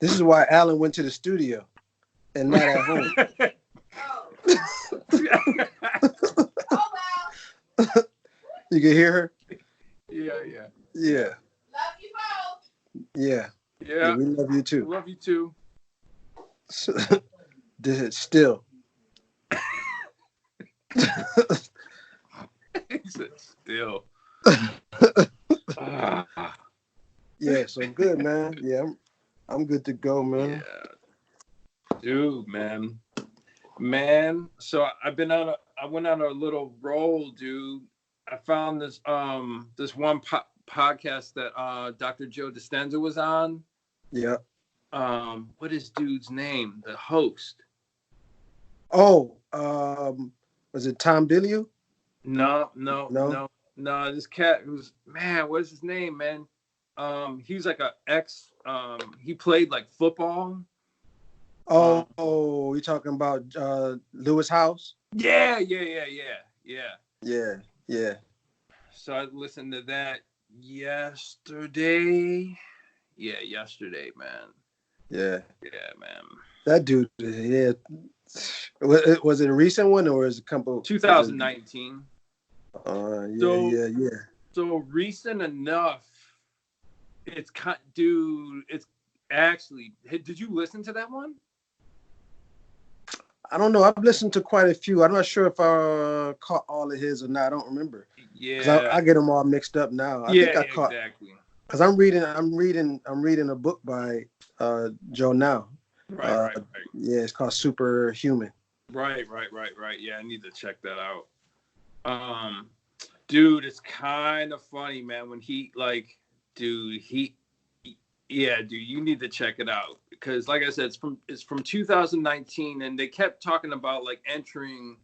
This is why Alan went to the studio and not at home. Oh wow. You can hear her? Yeah. Yeah. Love you both. Yeah. Yeah. We love you too. Love you too. This is still. He said still. Yeah, so good, man. Yeah, I'm good to go, man. Yeah. Dude, man. So I went on a little roll, dude. I found this one podcast that Dr. Joe Dispenza was on. Yeah. What is dude's name? The host. Oh, was it Tom Bilyeu? No. This cat who's, man, what's his name, man? He was like he played like football. Oh, you're talking about Lewis House? Yeah. So I listened to that yesterday. Yeah, yesterday, man. Yeah, man. That dude, yeah. Was it a recent one or was it a couple? 2019. Yeah. So recent enough. It's actually. Did you listen to that one? I don't know. I've listened to quite a few. I'm not sure if I caught all of his or not. I don't remember. Yeah, I get them all mixed up now. I think I caught exactly. Because I'm reading a book by Joe now. Right. Yeah, it's called Superhuman. Right. Yeah, I need to check that out. Dude, it's kind of funny, man. When dude, you need to check it out because, like I said, it's from 2019, and they kept talking about like entering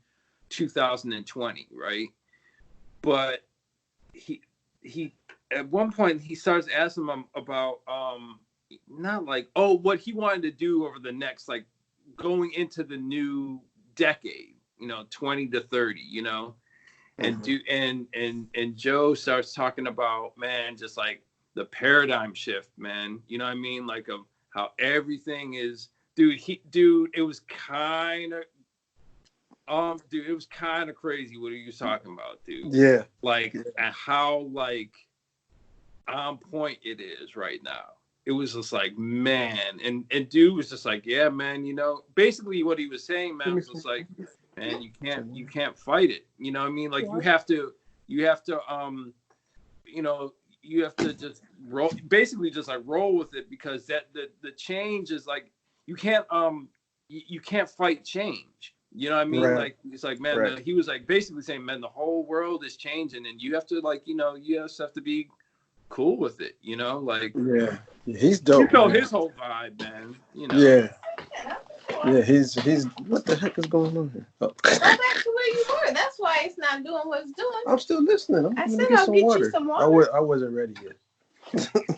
2020, right? But he at one point he starts asking them about not like what he wanted to do over the next like going into the new decade, 20 to 30, and Joe starts talking about, man, just like the paradigm shift, man. You know what I mean? Like of how everything is, dude. It was kind of crazy what he was talking about, dude. Yeah. And how like on point it is right now. It was just like, man, and dude was just like, yeah, man, basically what he was saying, man, was just like, man, you can't fight it. You know what I mean? Like you have to you have to just roll, basically just like roll with it, because that the change is like you can't fight change. You know what I mean? Right. Like it's like, man, right. He was like basically saying, man, the whole world is changing, and you have to like you just have to be cool with it. Like yeah, he's dope. His whole vibe, man. Yeah, he's what the heck is going on here? Go back to where you were. That's why it's not doing what it's doing. I'm still listening. I said I'll get you some water. I wasn't ready yet.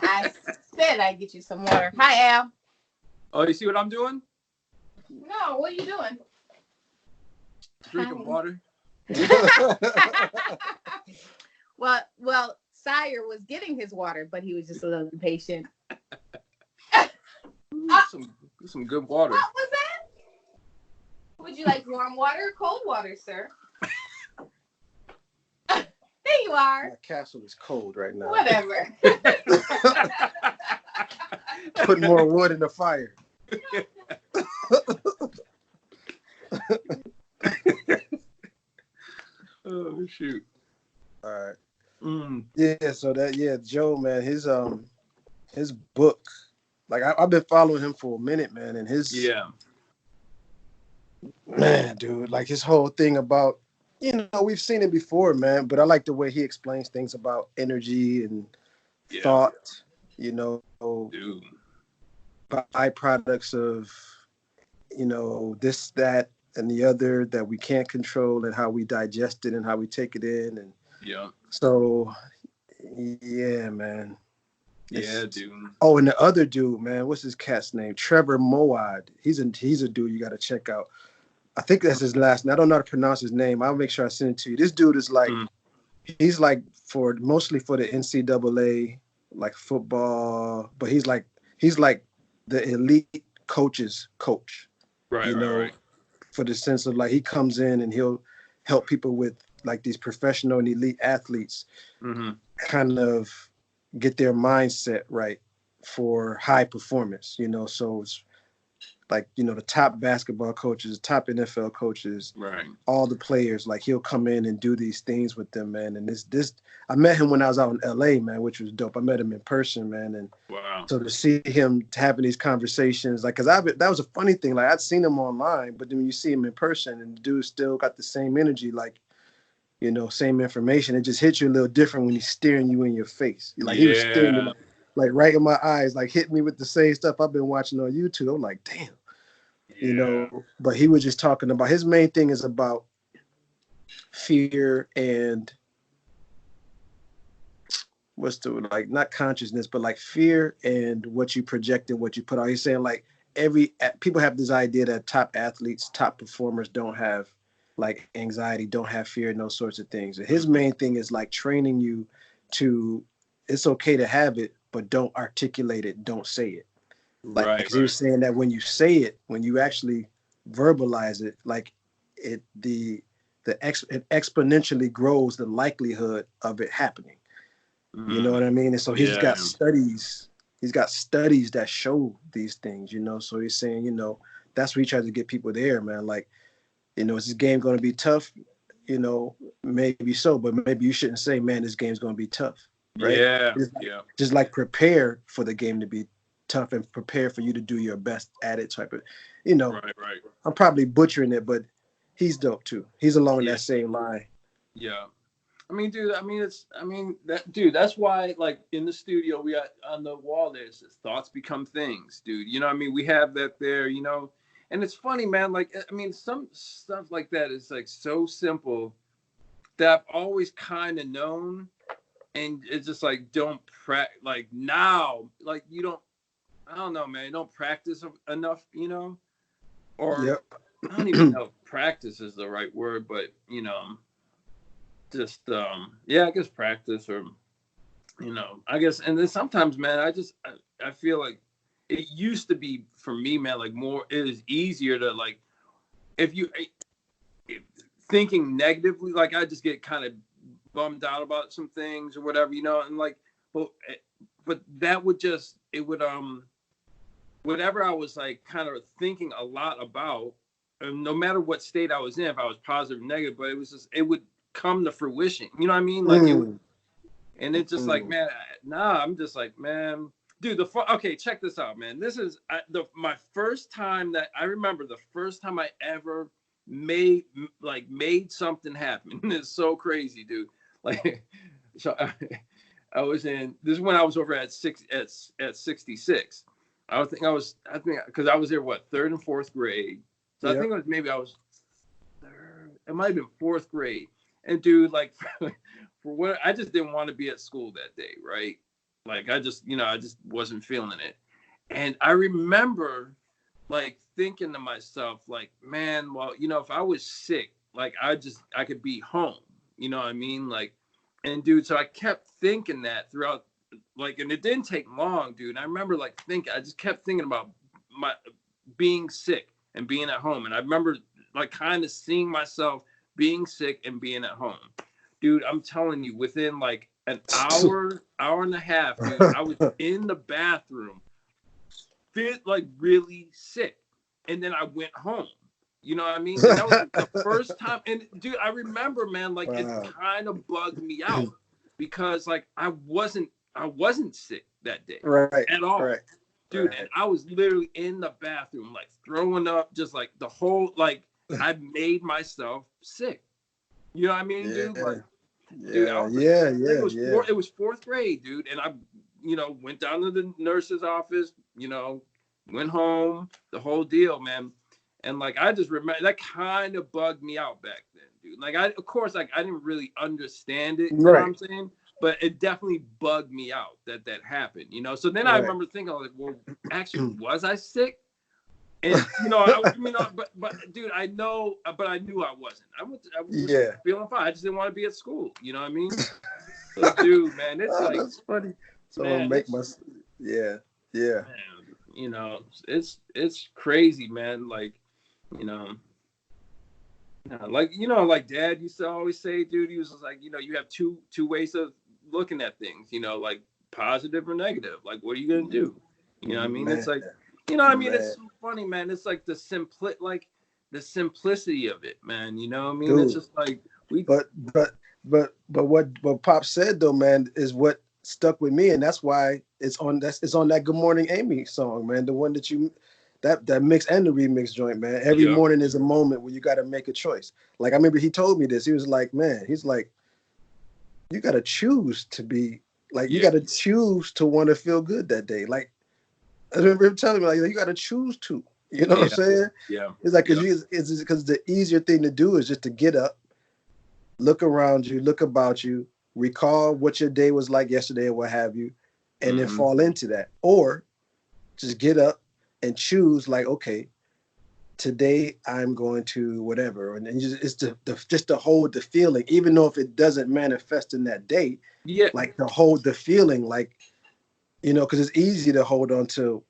I said I'd get you some water. Hi, Al. Oh, you see what I'm doing? No, what are you doing? Drinking water. Well, Sire was getting his water, but he was just a little impatient. Some good water. What was that? Would you like warm water or cold water, sir? There you are. My castle is cold right now. Whatever. Put more wood in the fire. Oh shoot! All right. Yeah. So Joe, man, his book, like I've been following him for a minute, man, and man, dude, like his whole thing about, we've seen it before, man, but I like the way he explains things about energy and thought, dude. byproducts of, this, that, and the other that we can't control, and how we digest it and how we take it in. And so, yeah, man. Yeah, dude. Oh, and the other dude, man, what's his cat's name? Trevor Moawad. He's a dude you got to check out. I think that's his last name. I don't know how to pronounce his name. I'll make sure I send it to you. This dude is like, he's like mostly for the NCAA, like football, but he's like the elite coaches coach. Right, You right, know, right. for the sense of like he comes in and he'll help people with like these professional and elite athletes Mm-hmm. kind of get their mindset right for high performance, you know. So it's like, you know, the top basketball coaches, top NFL coaches, Right. all the players, like he'll come in and do these things with them, man. And this I met him when I was out in LA, man, which was dope. I met him in person, man. And Wow. so to see him having these conversations, like, that was a funny thing. Like, I'd seen him online, but then when you see him in person and the dude still got the same energy, like, you know, same information, it just hits you a little different when he's staring you in your face. Like, he was staring Yeah. like right in my eyes, like hitting me with the same stuff I've been watching on YouTube. I'm like, damn, you Yeah. know. But he was just talking about, his main thing is about fear and what's the, like, not consciousness, but like fear and what you project and what you put out. He's saying like people have this idea that top athletes, top performers don't have like anxiety, don't have fear, and those sorts of things. And his main thing is like training you to, it's okay to have it, but don't articulate it, don't say it. Like, Right. because he was saying that when you say it, when you actually verbalize it, like it it exponentially grows the likelihood of it happening. You know what I mean? And so he's got studies. He's got studies that show these things, you know. So he's saying, you know, that's what he tries to get people there, man. Like, you know, is this game going to be tough? You know, maybe so, but maybe you shouldn't say, man, this game's going to be tough, right? Yeah. Just like prepare for the game to be tough and prepare for you to do your best at it type of, you know. Right. I'm probably butchering it, but he's dope too. He's along Yeah. that same line. Yeah. I mean, dude, that's why, like, in the studio, we got on the wall, there's thoughts become things, dude. You know what I mean? We have that there, you know, and it's funny, man. Like, I mean, some stuff like that is like so simple that I've always kind of known. And it's just like, like now, like, I don't know, man, you don't practice enough, you know, or Yep. I don't even know if practice is the right word, but, you know, just I guess practice, or, you know, I guess. And then sometimes, man, I feel like it used to be for me, man, like, more, it is easier to, like, if thinking negatively, like, I just get kind of bummed out about some things or whatever, you know, and like, but that would just, it would whatever I was like kind of thinking a lot about, no matter what state I was in, if I was positive or negative, but it would come to fruition. You know what I mean? Like, and it's just like, man, I'm just like, man, dude, okay, check this out, man. This is my first time that I remember, the first time I ever made something happen. It's so crazy, dude. Like, so I was in, this is when I was over at 66. I think because I was there, third and fourth grade. So I think it was, maybe I was third, it might have been fourth grade. And dude, like, for what, I just didn't want to be at school that day, right? Like, I just wasn't feeling it. And I remember, like, thinking to myself, like, man, well, you know, if I was sick, like, I could be home, you know what I mean? Like, and dude, so I kept thinking that throughout, like, and it didn't take long, dude. I remember, like, I just kept thinking about my being sick and being at home. And I remember, like, kind of seeing myself being sick and being at home. Dude, I'm telling you, within like an hour and a half, dude, I was in the bathroom, like really sick. And then I went home. You know what I mean? And that was like the first time. And dude, I remember, man, like, it kind of bugged me out because, like, I wasn't sick that day at all. Right. Dude, and I was literally in the bathroom, like, throwing up, just like the whole, like, I made myself sick. You know what I mean, dude? Like, dude, it was fourth grade, dude. And I, you know, went down to the nurse's office, you know, went home, the whole deal, man. And, like, I just remember that kind of bugged me out back then, dude. Like, of course, like, I didn't really understand it, you know what I'm saying? But it definitely bugged me out that happened, you know? So then I remember thinking, like, well, actually, was I sick? And, you know, but dude, I knew I wasn't. I was feeling fine. I just didn't want to be at school. You know what I mean? So, dude, man, it's like, that's funny. So man, make my, man. you know, it's crazy, man. Like, you know, like Dad used to always say, dude. He was just like, you know, you have two ways of looking at things. You know, like positive or negative. Like, what are you gonna do? You know what I mean? Man, It's like, you know what I mean? man. It's so funny, man. It's like the simplicity of it, man. You know what I mean? Dude, It's just like we. But what Pop said though, man, is what stuck with me, and that's why it's on that Good Morning Amy song, man. The one that mix and the remix joint, man. Every Yeah. morning is a moment where you got to make a choice. Like I remember he told me this. He was like, man, he's like, you got to choose to be like, you got to choose to want to feel good that day. Like I remember him telling me, like, you got to choose to. You know what I'm saying? Yeah. It's like because the easier thing to do is just to get up, look around you, look about you, recall what your day was like yesterday or what have you, and then fall into that. Or just get up and choose, like, okay, today I'm going to whatever. And then it's just to hold the feeling, even though if it doesn't manifest in that day, like to hold the feeling, like, you know, because it's easy to hold on to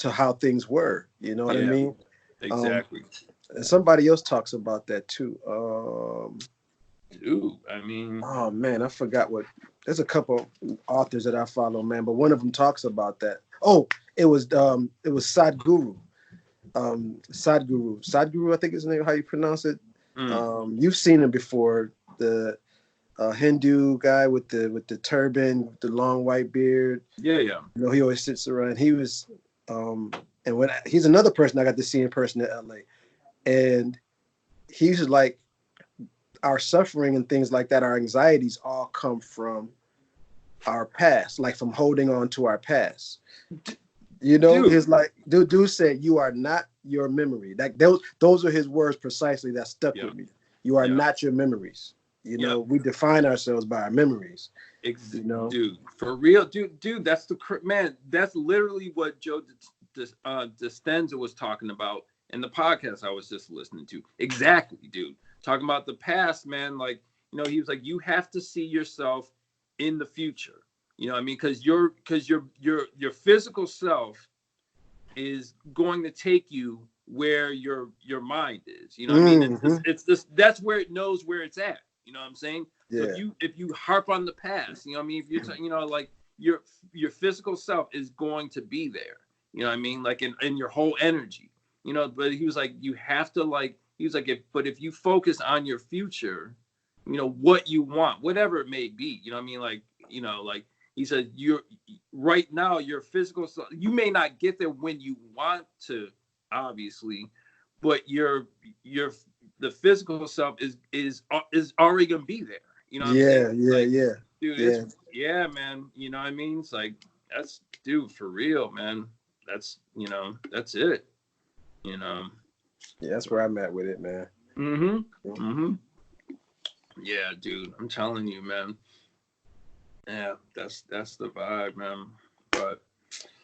how things were. You know what I mean? Exactly. And somebody else talks about that too. Dude, I mean, oh man, I forgot what. There's a couple authors that I follow, man, but one of them talks about that. Oh, it was Sadhguru. Sadhguru, I think is the name, how you pronounce it. You've seen him before, the Hindu guy with the turban, with the long white beard. Yeah. You know, he always sits around. He was, and when he's another person I got to see in person in LA, and he's like, our suffering and things like that, our anxieties all come from our past, like from holding on to our past. You know, his like dude said, "You are not your memory." Like those are his words precisely that stuck with me. You are not your memories. You know, we define ourselves by our memories. You know, dude, for real, dude. That's man. That's literally what Joe Dispenza was talking about in the podcast I was just listening to. Exactly, dude. Talking about the past, man. Like, you know, he was like, you have to see yourself in the future. You know what I mean? Because your physical self is going to take you where your mind is. You know what I mean? It's this. That's where it knows where it's at. You know what I'm saying? Yeah. So if you harp on the past, you know what I mean? If you're you know, like your physical self is going to be there. You know what I mean? Like in your whole energy. You know, but he was like, you have to like. He was like, if you focus on your future, you know, what you want, whatever it may be, you know what I mean? Like, you know, like he said, you're right now, your physical self, you may not get there when you want to, obviously, but the physical self is already going to be there. You know what I'm saying? Yeah. Dude, man. You know what I mean? It's like, that's, dude, for real, man. That's, you know, that's it. You know? Yeah, that's where I'm at with it, man. Yeah, dude, I'm telling you, man. Yeah, that's the vibe, man. But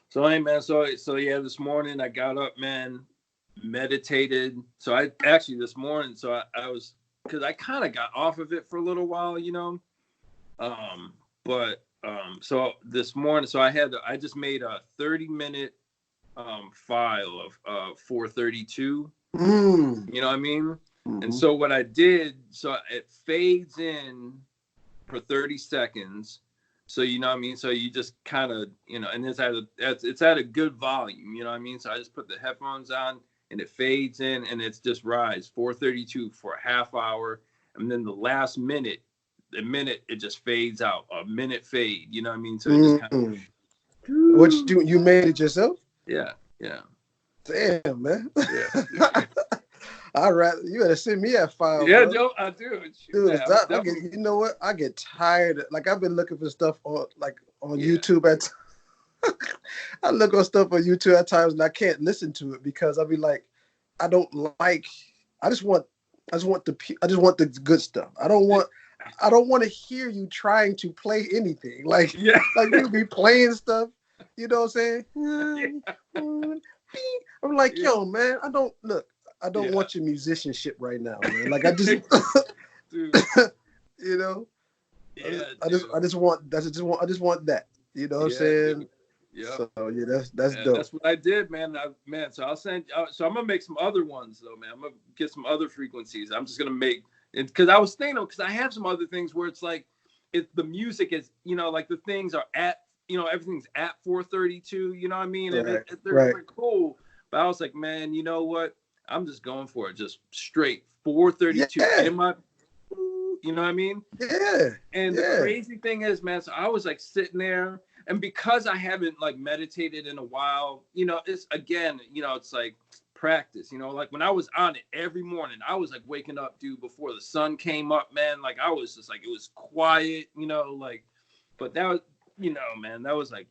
so hey, man, so yeah, this morning I got up, man, meditated. So I actually this morning, so I was, because I kind of got off of it for a little while, you know. So this morning, so I just made a 30-minute file of 432. You know what I mean? And so what I did, so it fades in for 30 seconds. So you know what I mean? So you just kind of, you know, and it's at a good volume, you know what I mean? So I just put the headphones on and it fades in and it's just rise 432 for a half hour. And then the last minute, it just fades out, a minute fade, you know what I mean? So it just kind of, what you do, you made it yourself? Yeah. Damn, man. Yeah. You gotta send me that file. Yeah, bro. Joe, I do. Dude, you know what? I get tired. Like I've been looking for stuff on YouTube I look on stuff on YouTube at times and I can't listen to it because I'll be like, I just want the good stuff. I don't want to hear you trying to play anything. Like you be playing stuff, you know what I'm saying? I'm like, yo, man, I don't want your musicianship right now, man. Like I just dude. you know, I just want that. You know what I'm saying? Yeah. So yeah, that's Yeah, dope. that's what I did, man. So I'll send. So I'm gonna make some other ones though, man. I'm gonna get some other frequencies. I'm just gonna make it because I was thinking, because I have some other things where it's like, if the music is, like the things are at, everything's at 432. You know what I mean? And Right. they're cool. But I was like, man, you know what? I'm just going for it, just straight 432 Yeah. in my. You know what I mean? Yeah. And yeah. the crazy thing is, man, so I was like sitting there, and because I haven't like meditated in a while, it's again, it's like practice, like when I was on it every morning, I was like waking up, dude, before the sun came up, man. Like I was just like, it was quiet, like, but that was, man, that was like,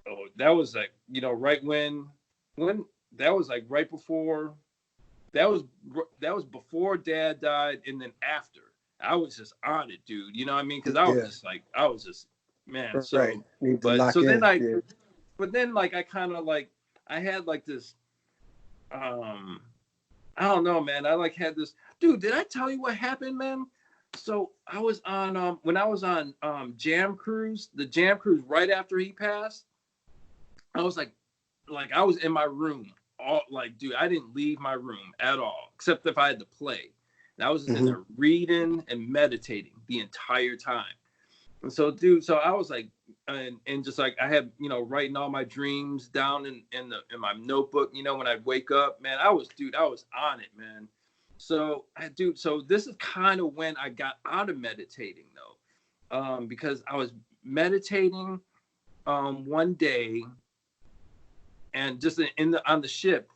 right when that was like right before, that was before Dad died, and then after. I was just on it, dude. You know what I mean? Because I was just, man. So, right. Need to lock in. But then like I kind of like, I had like this, I don't know, man. I like had this, dude. Did I tell you what happened, man? So I was on, when I was on Jam Cruise, the Jam Cruise right after he passed, I was like I was in my room, all like, dude, I didn't leave my room at all, except if I had to play. And I was just in there reading and meditating the entire time. And so, dude, so I was like, and just like I had, writing all my dreams down in my notebook. When I'd wake up, man, I was on it, man. So, so this is kind of when I got out of meditating, though, because I was meditating one day, and just on the ship,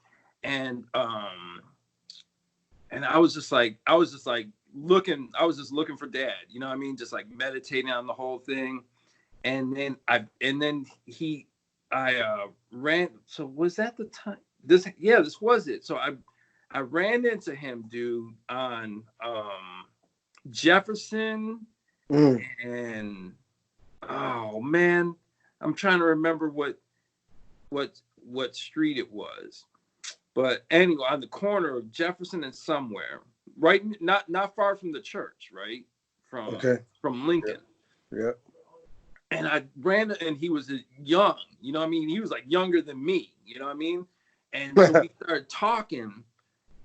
and I was just looking for Dad, you know what I mean? Just like meditating on the whole thing. And then I ran. So was that the time? This was it. So I ran into him, dude, on Jefferson, and oh man, I'm trying to remember what street it was. But anyway, on the corner of Jefferson and somewhere, right, not far from the church, right, from Lincoln. Yeah. And I ran, and he was young, you know what I mean? He was like younger than me, you know what I mean? And so we started talking,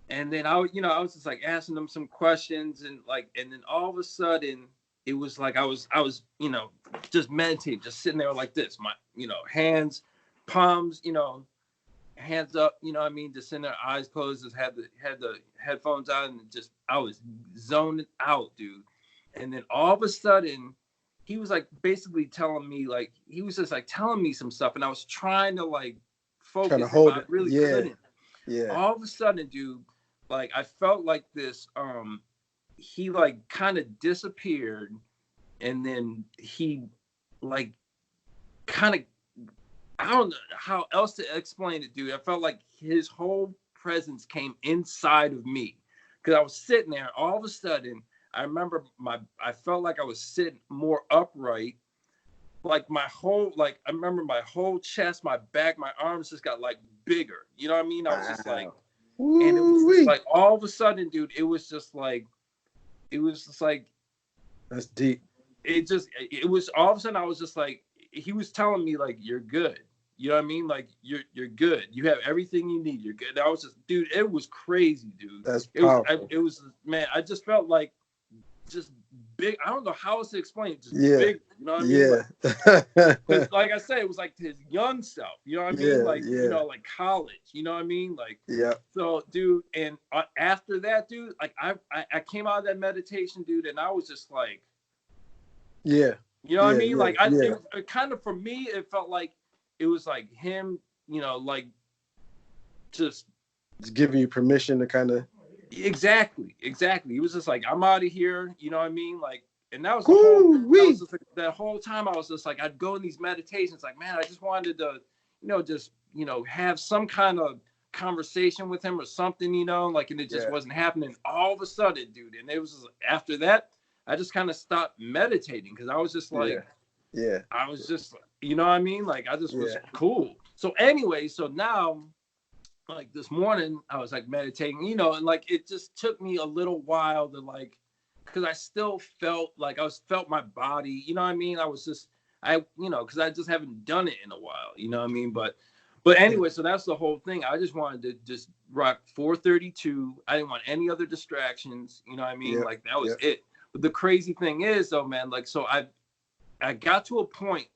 and then I was just like asking him some questions, and then all of a sudden it was like I was just meditating, just sitting there like this, my hands, palms, hands up, you know what I mean, just in their eyes closed, just had the headphones on, and just I was zoning out, dude. And then all of a sudden he was like basically telling me, like he was just like telling me some stuff, and I was trying to like focus, but I really couldn't. Yeah. All of a sudden, dude, like I felt like this he like kind of disappeared, and then he like kind of, I don't know how else to explain it, dude. I felt like his whole presence came inside of me, because I was sitting there. All of a sudden, I remember I felt like I was sitting more upright. Like I remember my whole chest, my back, my arms just got like bigger. You know what I mean? I was just like, and it was just like all of a sudden, dude, it was just like, that's deep. It was all of a sudden, I was just like, he was telling me like, you're good. You know what I mean? Like you're good. You have everything you need. You're good. And I was just, dude, it was crazy, dude. That's powerful. It was, man, I just felt like just big. I don't know how else to explain it. Just big. You know what I mean? Because like I said, it was like his young self. You know what I mean? Like, like college. You know what I mean? Like, so, dude, and after that, dude, like I came out of that meditation, dude, and I was just like, you know what I mean? Like, it kind of, for me, it felt like it was like him, like just giving you permission to kind of. Exactly. He was just like, I'm out of here. You know what I mean? Like, and that was the whole, that whole time I was just like, I'd go in these meditations, like, man, I just wanted to, have some kind of conversation with him or something, like, and it just wasn't happening. All of a sudden, dude, and it was just, after that, I just kind of stopped meditating, because I was just like, I was just, you know what I mean? Like, I just was cool. So anyway, so now, like this morning, I was like meditating, and like it just took me a little while to like, because I still felt like felt my body, you know what I mean? I was just because I just haven't done it in a while. You know what I mean? But anyway, so that's the whole thing. I just wanted to just rock 432. I didn't want any other distractions. You know what I mean? Yep. Like that was Yep. it. But the crazy thing is, though, man, like so I got to a point.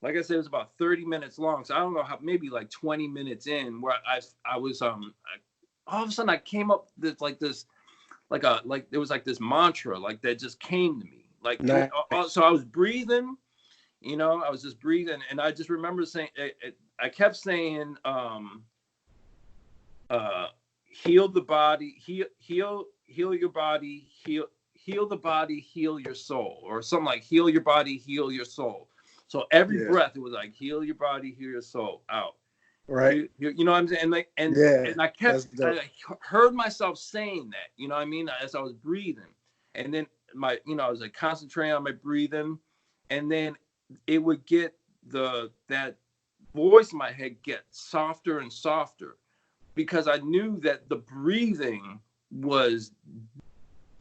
Like I said, it was about 30 minutes long. So I don't know how, maybe like 20 minutes in, where I was all of a sudden I came up with like this there was like this mantra like that just came to me. Like Nice. so I was breathing, I was just breathing, and I just remember saying I kept saying heal the body, heal your body, heal the body, heal your soul, or something like heal your body, heal your soul. So every breath, it was like heal your body, heal your soul, out. Right. You know what I'm saying? And I heard myself saying that, you know what I mean, as I was breathing. And then I was like concentrating on my breathing, and then it would get that voice in my head get softer and softer, because I knew that the breathing was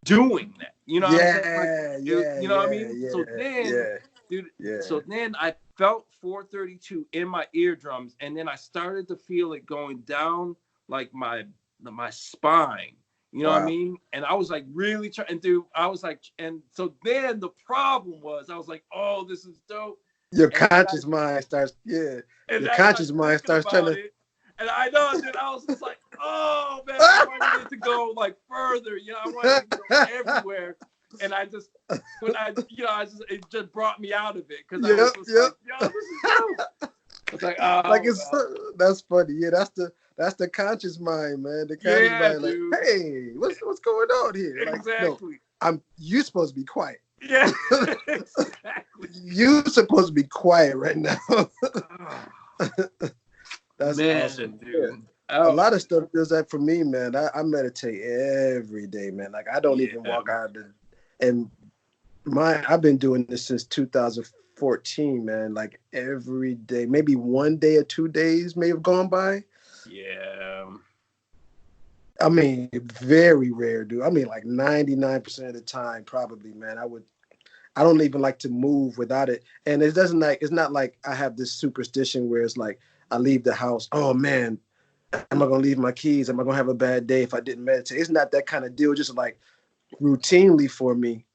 doing that. You know what I'm saying? You know what I mean? Yeah, so then, dude, so then I felt 432 in my eardrums, and then I started to feel it going down like my spine. You know what I mean? And I was like really trying, dude. I was like, and so then the problem was, I was like, oh, this is dope. Your conscious mind starts, your conscious mind starts trying to. And I know, dude, I was just like, oh, man, I wanted it to go like further. I wanted it to go everywhere. And I just, it just brought me out of it. Because I was just like, yo, this is dope. It's like, that's funny. Yeah, that's the conscious mind, man. The conscious mind, dude. Like, hey, what's going on here? Exactly. Like, no, you supposed to be quiet. Yeah, exactly. You supposed to be quiet right now. That's awesome, dude. A lot of stuff does that for me, man. I meditate every day, man. Like I don't even walk out and I've been doing this since 2014, man. Like every day, maybe 1 day or 2 days may have gone by. Yeah. I mean, very rare, dude. I mean, like 99% of the time, probably, man. I don't even like to move without it. And it's not like I have this superstition where it's like I leave the house, oh man, am I gonna leave my keys? Am I gonna have a bad day if I didn't meditate? It's not that kind of deal. Just like routinely for me,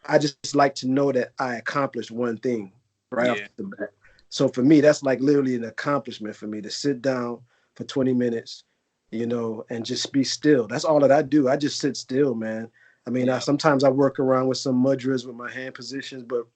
I just like to know that I accomplished one thing off the bat. So for me, that's like literally an accomplishment for me to sit down for 20 minutes, and just be still. That's all that I do. I just sit still, man. I mean, sometimes I work around with some mudras with my hand positions, but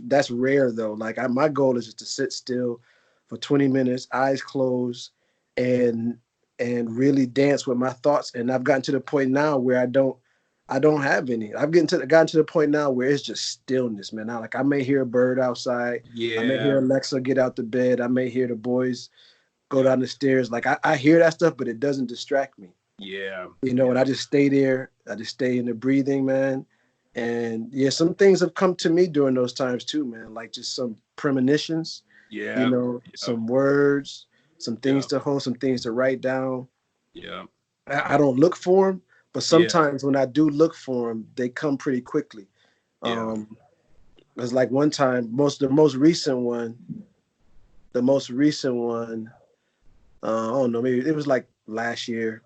that's rare though. Like my goal is just to sit still for 20 minutes, eyes closed, and really dance with my thoughts. And I've gotten to the point now where I don't have any. I've gotten to the point now where it's just stillness, man. Now, like I may hear a bird outside. Yeah. I may hear Alexa get out the bed. I may hear the boys go down the stairs. Like I hear that stuff, but it doesn't distract me. Yeah. And I just stay there. I just stay in the breathing, man. And some things have come to me during those times too, man. Like just some premonitions. Yeah. Some words, some things to hold, some things to write down. Yeah. I don't look for them, but sometimes when I do look for them, they come pretty quickly. It's like one time, the most recent one, I don't know, maybe it was like last year,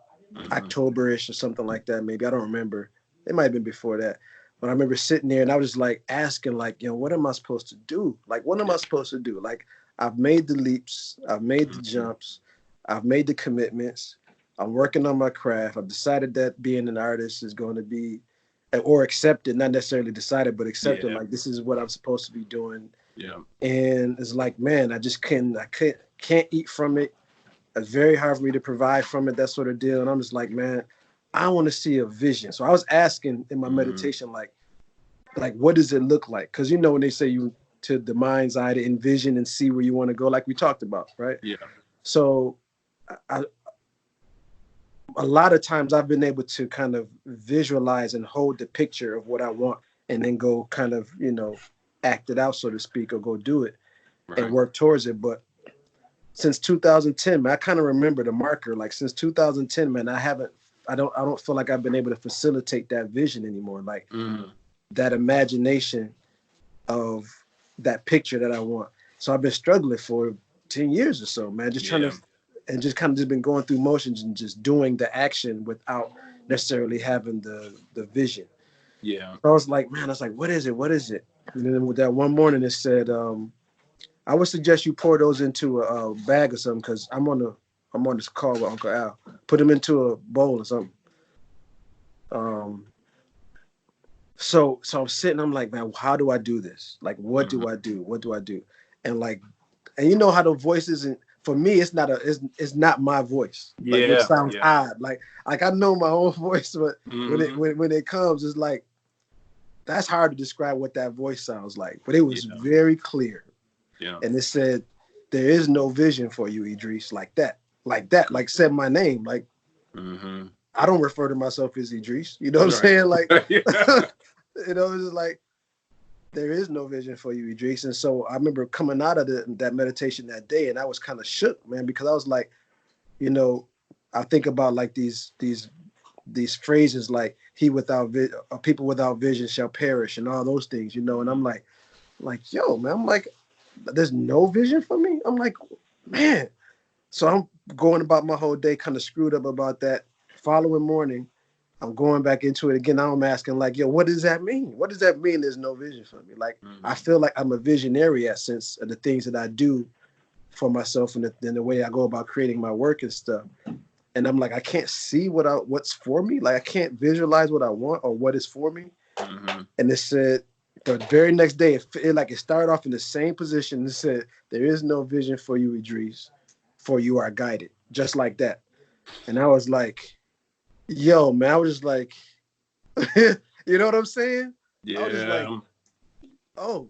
October-ish or something like that. Maybe I don't remember. It might have been before that. But I remember sitting there and I was just like asking, like, what am I supposed to do? Like, what am I supposed to do? Like, I've made the leaps, I've made the jumps, I've made the commitments. I'm working on my craft. I've decided that being an artist is going to be, or accepted, not necessarily decided, but accepted. Like, this is what I'm supposed to be doing. Yeah. And it's like, man, I just can't eat from it. It's very hard for me to provide from it, that sort of deal. And I'm just like, man, I want to see a vision. So I was asking in my meditation, like, what does it look like? Because when they say you to the mind's eye to envision and see where you want to go, like we talked about, right? Yeah. So a lot of times I've been able to kind of visualize and hold the picture of what I want and then go kind of, act it out, so to speak, or go do it and work towards it. But since 2010, man, I kind of remember the marker. Like since 2010, man, I don't feel like I've been able to facilitate that vision anymore. Like that imagination of that picture that I want. So I've been struggling for 10 years or so, man, just trying to, and just kind of just been going through motions and just doing the action without necessarily having the vision. Yeah. So I was like, man, I was like, what is it? What is it? And then with that one morning, it said, I would suggest you pour those into a bag or something, because I'm on this call with Uncle Al. Put them into a bowl or something. So I'm sitting, I'm like, man, how do I do this? Like, what do I do? What do I do? And like, and you know how the voice isn't, for me, it's not my voice. Like, it sounds odd. Like I know my own voice, but when it comes, it's like, that's hard to describe what that voice sounds like. But it was very clear. Yeah. And it said, there is no vision for you, Edreys, like that, like said my name. Like, I don't refer to myself as Edreys. You know what I'm saying? Like, you know, it's like, there is no vision for you, Edreys. And so I remember coming out of that meditation that day, and I was kind of shook, man, because I was like, you know, I think about like these phrases like people without vision shall perish and all those things, you know. And I'm like, yo, man, I'm like, there's no vision for me. I'm like, man. So I'm going about my whole day kind of screwed up about that. Following morning, I'm going back into it again. Now I'm asking, like, yo, what does that mean? What does that mean there's no vision for me? Like, I feel like I'm a visionary at sense of the things that I do for myself and the way I go about creating my work and stuff. And I'm like, I can't see what's for me. Like, I can't visualize what I want or what is for me. And it said, the very next day, it started off in the same position. It said, there is no vision for you, Edreys, for you are guided. Just like that. And I was like, yo, man, I was just like, you know what I'm saying? Yeah. I was just like, oh,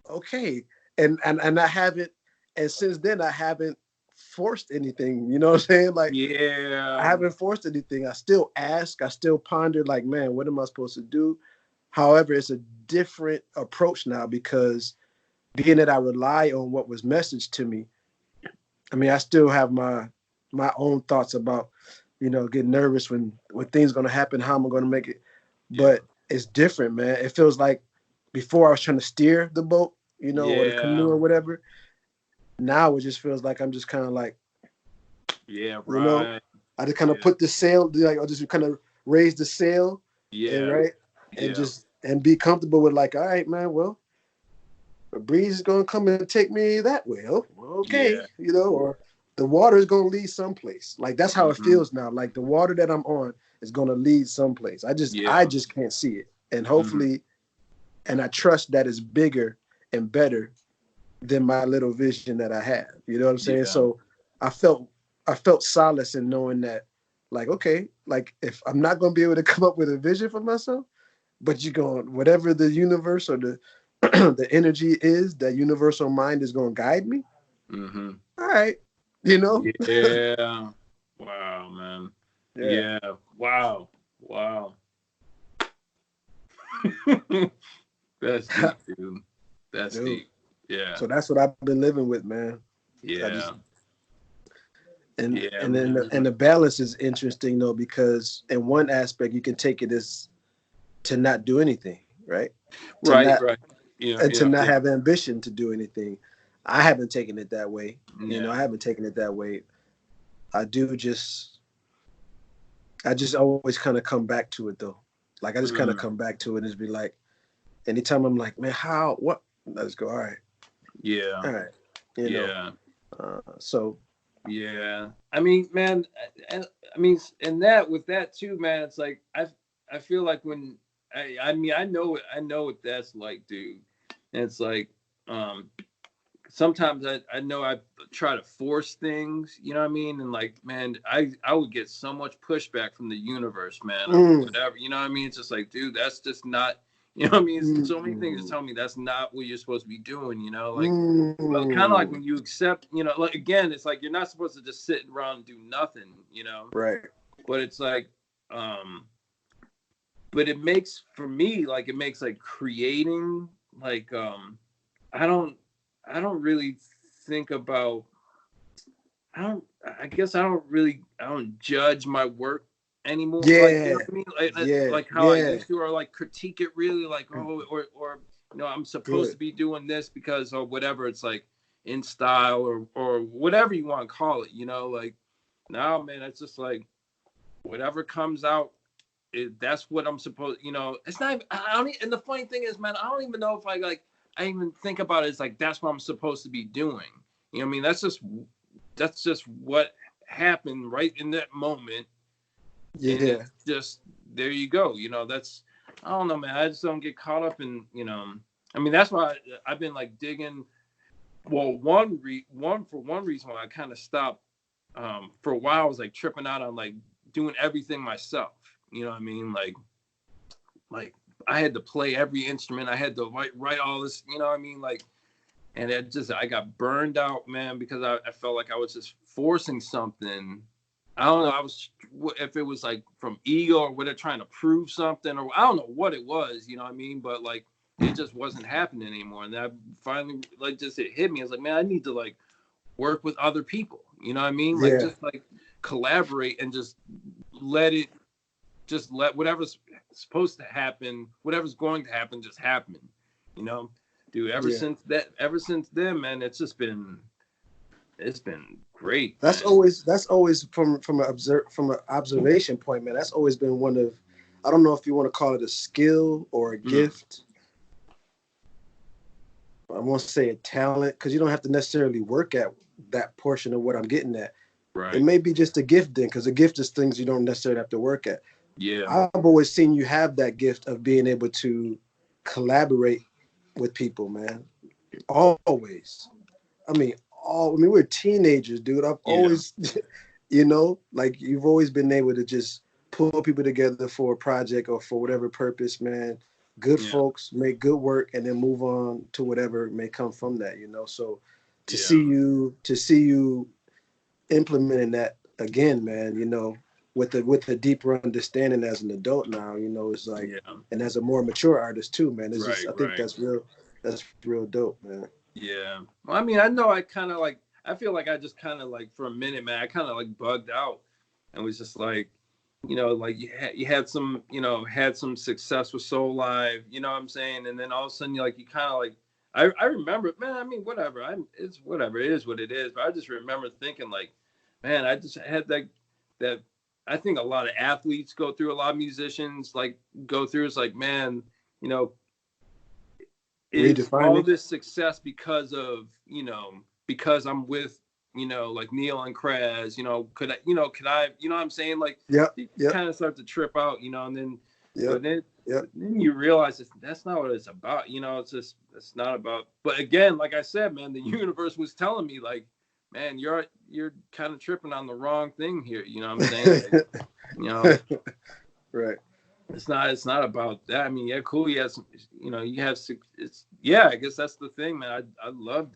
okay. And I haven't, and since then I haven't forced anything, you know what I'm saying? Like, I haven't forced anything. I still ask, I still ponder, like, man, what am I supposed to do? However, it's a different approach now, because being that I rely on what was messaged to me, I mean, I still have my own thoughts about, you know, getting nervous when things going to happen, how am I going to make it? But it's different, man. It feels like before I was trying to steer the boat, you know, or the canoe or whatever. Now it just feels like I'm just kind of like, you know, I just kind of put the sail, like I'll just kind of raise the sail, and be comfortable with, like, all right, man, well, a breeze is going to come and take me that way. Oh, okay, you know, or the water is going to lead someplace. Like, that's how it feels now. Like, the water that I'm on is going to lead someplace. I just can't see it. And hopefully, and I trust that it's bigger and better than my little vision that I have. You know what I'm saying? Yeah. So I felt solace in knowing that, like, okay, like, if I'm not going to be able to come up with a vision for myself, but you're going, whatever the universe or the the energy is, that universal mind is going to guide me. All right. You know? Yeah. Wow, man. Yeah. Wow. That's deep, dude. That's deep. Yeah. So that's what I've been living with, man. Yeah. And the balance is interesting, though, because in one aspect you can take it as to not do anything, right? Right. Yeah, and to not have ambition to do anything. I haven't taken it that way. You know, I haven't taken it that way. I just always kind of come back to it, though. Like, I just kind of come back to it and just be like, anytime I'm like, man, what? Let's go. All right. Yeah. All right. You know. So. Yeah. I mean, man. And that with that too, man. It's like I feel like when I know what that's like, dude. And it's like, sometimes I know I try to force things, you know what I mean? And like, man, I would get so much pushback from the universe, man, or whatever, you know what I mean? It's just like, dude, that's just not, you know what I mean? So many things tell me that's not what you're supposed to be doing, you know? Like, well, kind of like when you accept, you know, like, again, it's like, you're not supposed to just sit around and do nothing, you know? Right. But it's like, but it makes, for me, like, it makes like creating, like, I don't really think about, I don't judge my work anymore. Yeah. Like, you know what I mean? Like how I used to, or like critique it really, like, or you know, I'm supposed to be doing this because or whatever. It's like in style or whatever you want to call it, you know, like now, man, it's just like whatever comes out, that's what I'm supposed, you know, it's not, I don't, and the funny thing is, man, I don't even know if I even think about it as like, that's what I'm supposed to be doing. You know what I mean? That's just what happened right in that moment. Yeah. And it's just, there you go. You know, I don't know, man. I just don't get caught up in, you know, I mean, that's why I've been like digging. Well, one reason why I kind of stopped for a while, I was like tripping out on like doing everything myself. You know what I mean? Like I had to play every instrument. I had to write all this, you know what I mean? Like, and I got burned out, man, because I felt like I was just forcing something. I don't know. If it was like from ego or whether trying to prove something, or I don't know what it was, you know what I mean? But like, it just wasn't happening anymore. And that finally, like, just it hit me. I was like, man, I need to like work with other people. You know what I mean? Like, just like collaborate and just let whatever's supposed to happen, whatever's going to happen, just happen. You know, dude. Ever since then, man, it's been great. That's always from an observation point, man. That's always been one of, I don't know if you want to call it a skill or a gift. I won't say a talent, because you don't have to necessarily work at that portion of what I'm getting at. Right. It may be just a gift then, because a gift is things you don't necessarily have to work at. Yeah. I've always seen you have that gift of being able to with people, man. Always. I mean, we're teenagers, dude. I've always, you know, like you've always been able to just pull people together for a project or for whatever purpose, man. Good folks make good work and then move on to whatever may come from that, you know. So to see you implementing that again, man, you know, with a deeper understanding as an adult now, you know, it's like, and as a more mature artist too, man. It's I think that's real dope, man. Yeah. Well, I mean, I know I feel like I just kind of like for a minute, man, I kind of like bugged out and was just like, you know, like you had some, you know, had some success with Soul Live, you know what I'm saying? And then all of a sudden, you kind of like, I remember, man, I mean, whatever, it's whatever, it is what it is. But I just remember thinking like, man, I just had that I think a lot of athletes go through, a lot of musicians like go through. It's like, man, you know, is all this success because of, you know, because I'm with, you know, like Neil and Kraz, you know, could I, you know what I'm saying? Like, you kind of start to trip out, you know, and then, then you realize that's not what it's about, you know, it's not about, but again, like I said, man, the universe was telling me like, man, you're kind of tripping on the wrong thing here, you know what I'm saying? Like, you know, right. It's not about that. I mean, yeah, cool. You have some, you know, you have, it's, yeah, I guess that's the thing, man. I love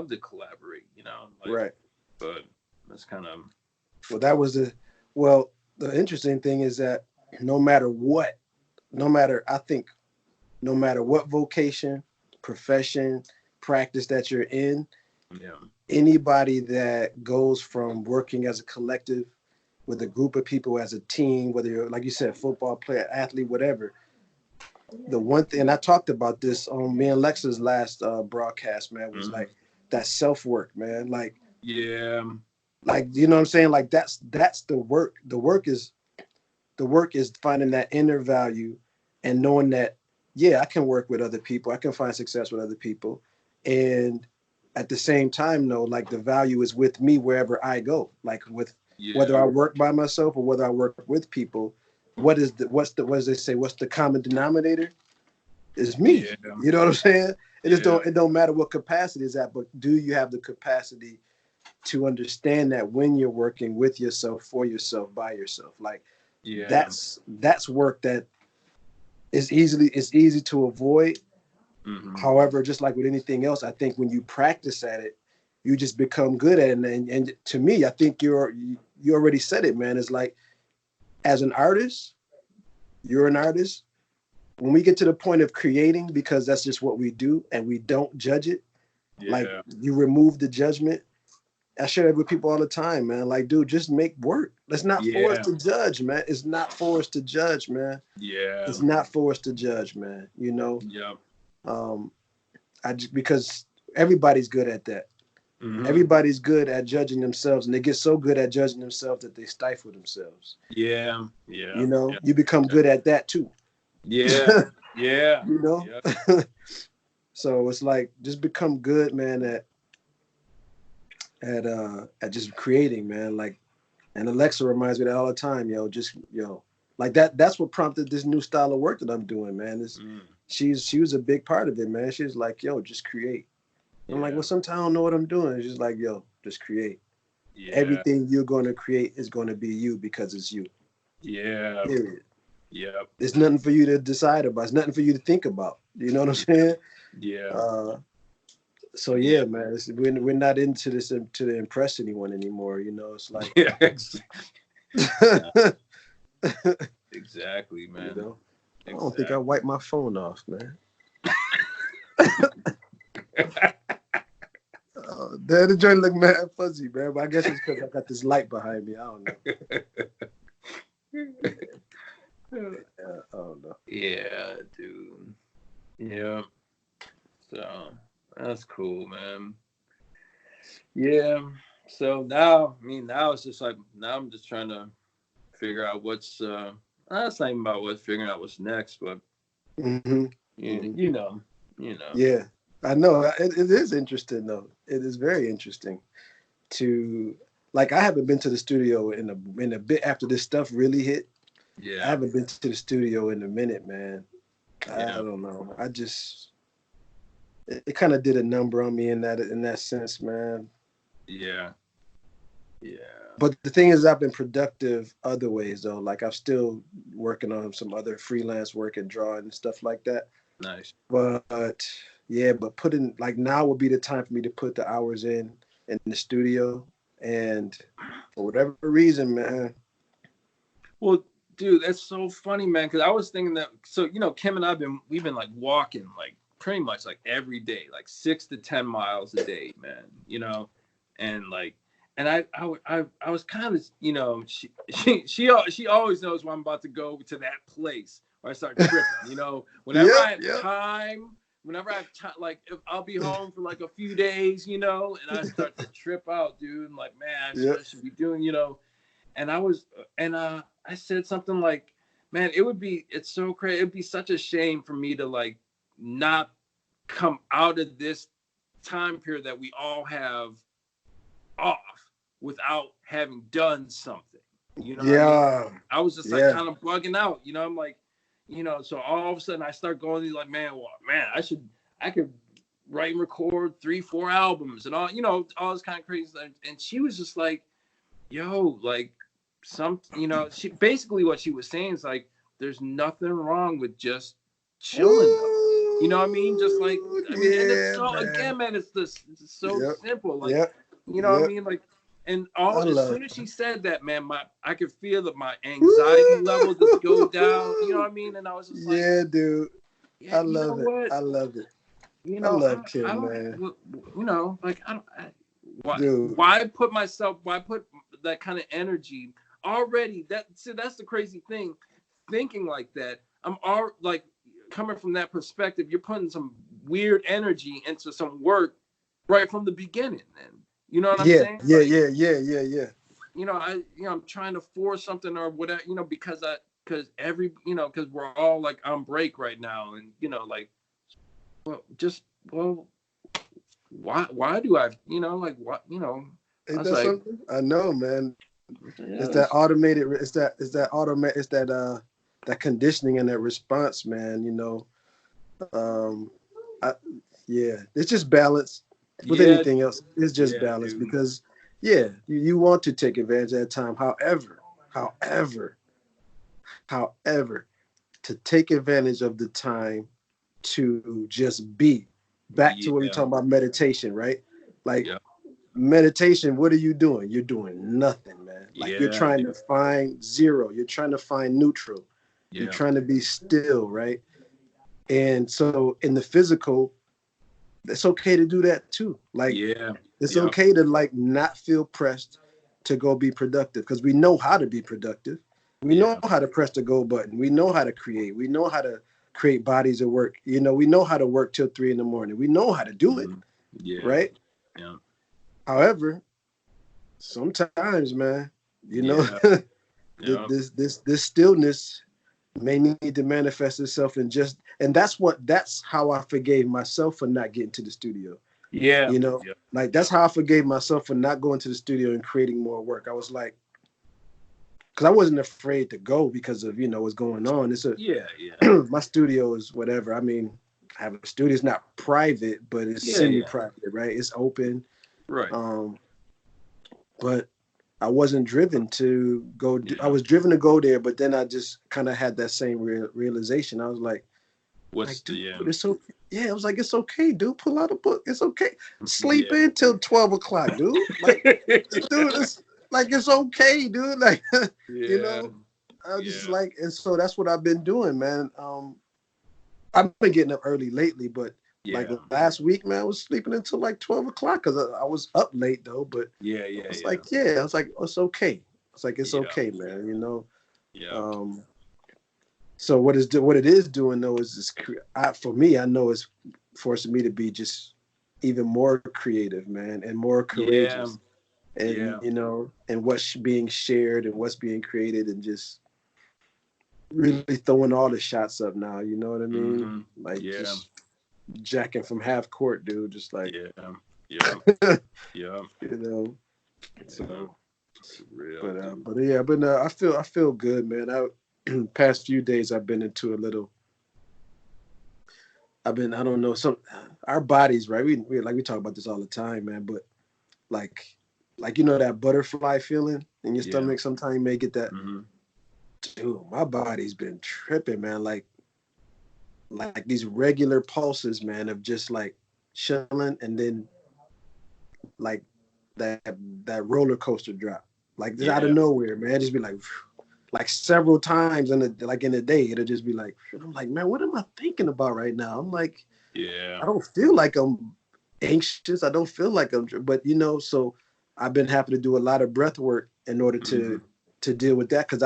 to collaborate, you know, like, right. But that's kind of, well, the interesting thing is that no matter what vocation, profession, practice that you're in, anybody that goes from working as a collective with a group of people as a team, whether you're, like you said, football player, athlete, whatever. The one thing, and I talked about this on me and Lex's last broadcast, man, was like that self-work, man. Like, like, you know what I'm saying? Like that's the work. The work is finding that inner value and knowing that, I can work with other people. I can find success with other people. And at the same time, though, like the value is with me wherever I go, like whether I work by myself or whether I work with people, what do they say? What's the common denominator? Is me. Yeah. You know what I'm saying? It don't matter what capacity is at, but do you have the capacity to understand that when you're working with yourself, for yourself, by yourself? Like that's work that is easy to avoid. However, just like with anything else, I think when you practice at it, you just become good at it. And to me, I think you already said it, man. It's like, as an artist, you're an artist. When we get to the point of creating, because that's just what we do, and we don't judge it, like you remove the judgment. I share it with people all the time, man. Like, dude, just make work. Let's not force to judge, man. It's not for us to judge, man. It's not for us to judge, man. You know? Um, because everybody's good at that. Mm-hmm. Everybody's good at judging themselves, and they get so good at judging themselves that they stifle themselves. Yeah. You know, you become good at that too. Yeah. Yeah. You know. Yeah. So it's like just become good, man, at just creating, man. Like, and Alexa reminds me that all the time, like that's what prompted this new style of work that I'm doing, man. She was a big part of it, man. She was like, yo, just create. I'm like, well, sometimes I don't know what I'm doing. She's like, yo, just create. Yeah. Everything you're going to create is going to be you because it's you. Yeah. Period. Yeah. There's nothing for you to decide about. There's nothing for you to think about. You know what I'm saying? Yeah. So yeah, man, we're not into this to impress anyone anymore. You know, it's like exactly, man. You know? I don't think I wiped my phone off, man. The joint look mad fuzzy, man. But I guess it's because I got this light behind me. I don't know. I don't know. Yeah, dude. Yeah. So that's cool, man. Yeah. So now it's just like I'm just trying to figure out what's that's not even about figuring out what's next, but you know. Yeah. I know. It is interesting though. It is very interesting to like I haven't been to the studio in a bit after this stuff really hit. Yeah. I haven't been to the studio in a minute, man. I don't know. I just it kind of did a number on me in that sense, man. Yeah. Yeah. But the thing is, I've been productive other ways though. Like I'm still working on some other freelance work and drawing and stuff like that. Nice. But yeah, but putting like now would be the time for me to put the hours in the studio. And for whatever reason, man. Well, dude, that's so funny, man. Because I was thinking that. So Kim and we've been like walking like pretty much like every day, like 6 to 10 miles a day, man. And like, and I was kind of, she always knows when I'm about to go to that place where I start tripping. Whenever I have time, like if I'll be home for like a few days, and I start to trip out, dude. And like, man, I should be doing, And I said something like, man, it's so crazy. It'd be such a shame for me to like not come out of this time period that we all have off without having done something. You know what I mean? I was just like kind of bugging out. I'm like, so all of a sudden I start going like, man, I could write and record 3-4 albums and all, all this kind of crazy stuff. And she was just like, yo, like she basically what she was saying is like, there's nothing wrong with just chilling. You know what I mean? Just like, and it's so, man. Again, man, it's so simple. Like, you know what I mean? Like, and as soon as she said that, man, I could feel that my anxiety level just go down. You know what I mean? And I was just like, dude. I love it. I love it. I love Kim, man. Like, why put that kind of energy already? That's the crazy thing. Thinking like that, I'm all like coming from that perspective. You're putting some weird energy into some work right from the beginning, man. You know what I'm saying? Yeah. I'm trying to force something or whatever, because we're all like on break right now, and like, why do I, like what, Ain't that like, something? I know, man. It's that automated. It's that conditioning and that response, man. It's just balance. With anything else, it's just balance, dude. Because you want to take advantage of that time. However, to take advantage of the time to just be back to what we're talking about meditation, right? Like meditation, what are you doing? You're doing nothing, man. Like you're trying to find zero. You're trying to find neutral. You're trying to be still, right? And so in the physical, it's okay to do that too. Like, it's okay to like not feel pressed to go be productive, because we know how to be productive. We know how to press the go button. We know how to create. We know how to create bodies of work. You know, we know how to work till 3 a.m. We know how to do it, Yeah. right? Yeah. However, sometimes, man, you know, Yeah. this stillness may need to manifest itself in just, and that's how I forgave myself for not getting to the studio. Yeah. You know, like that's how I forgave myself for not going to the studio and creating more work. I was like, because I wasn't afraid to go because of, you know, what's going on. It's a my studio is whatever. I mean, I have a studio. It's not private, but it's semi-private, right? It's open. Right. But I wasn't driven to go. I was driven to go there, but then I just kind of had that same realization. I was like, it's okay. Yeah, I was like, it's okay, dude. Pull out a book. It's okay. Sleep in till 12 o'clock, dude. Like, dude, it's like it's okay, dude. Like, you know, I just like, and so that's what I've been doing, man. I've been getting up early lately, but like last week, man, I was sleeping until like 12 o'clock because I was up late though. But I was like, it's okay. It's like it's okay, man. You know. Yeah. So what it is doing though is for me, I know it's forcing me to be just even more creative, man, and more courageous, and you know, and what's being shared and what's being created, and just really throwing all the shots up now. You know what I mean? Like just jacking from half court, dude. Just like you know. So, it's real. But I feel good, man. Past few days I've been into a little. I don't know, our bodies, right? We like we talk about this all the time, man. But like you know that butterfly feeling in your stomach. Sometimes you may get that. Dude, my body's been tripping, man. Like these regular pulses, man, of just like chilling, and then like that roller coaster drop, like just out of nowhere, man. Just be like several times in the day, it'll just be like, I'm like, man, what am I thinking about right now? I'm like, I don't feel like I'm anxious. I don't feel like but you know, so I've been having to do a lot of breath work in order to deal with that, because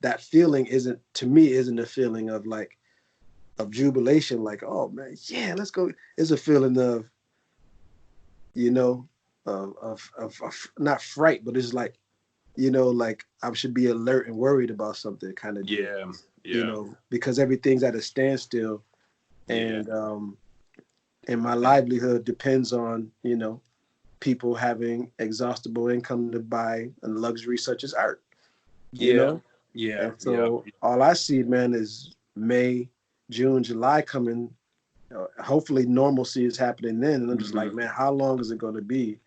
that feeling isn't a feeling of like of jubilation, like, oh man, yeah, let's go. It's a feeling of, you know, of not fright, but it's like, you know, like I should be alert and worried about something kind of deal. You know, because everything's at a standstill, and my livelihood depends on, you know, people having exhaustible income to buy a luxury such as art. You know? And so all I see, man, is May, June, July coming. Hopefully normalcy is happening then. And I'm just like, man, how long is it going to be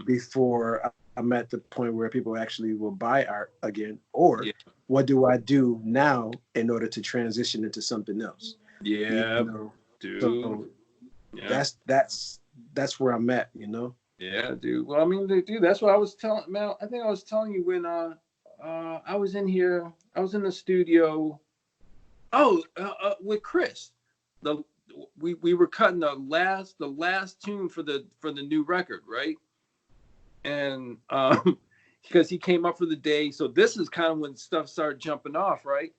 before I'm at the point where people actually will buy art again? Or what do I do now in order to transition into something else? You know? Dude. So that's where I'm at, you know? Yeah, dude. Well, I mean, dude, that's what I was telling, Mel. I think I was telling you when I was in here. I was in the studio. With Chris. We were cutting the last tune for the new record, right? And because he came up for the day, so this is kind of when stuff started jumping off, right?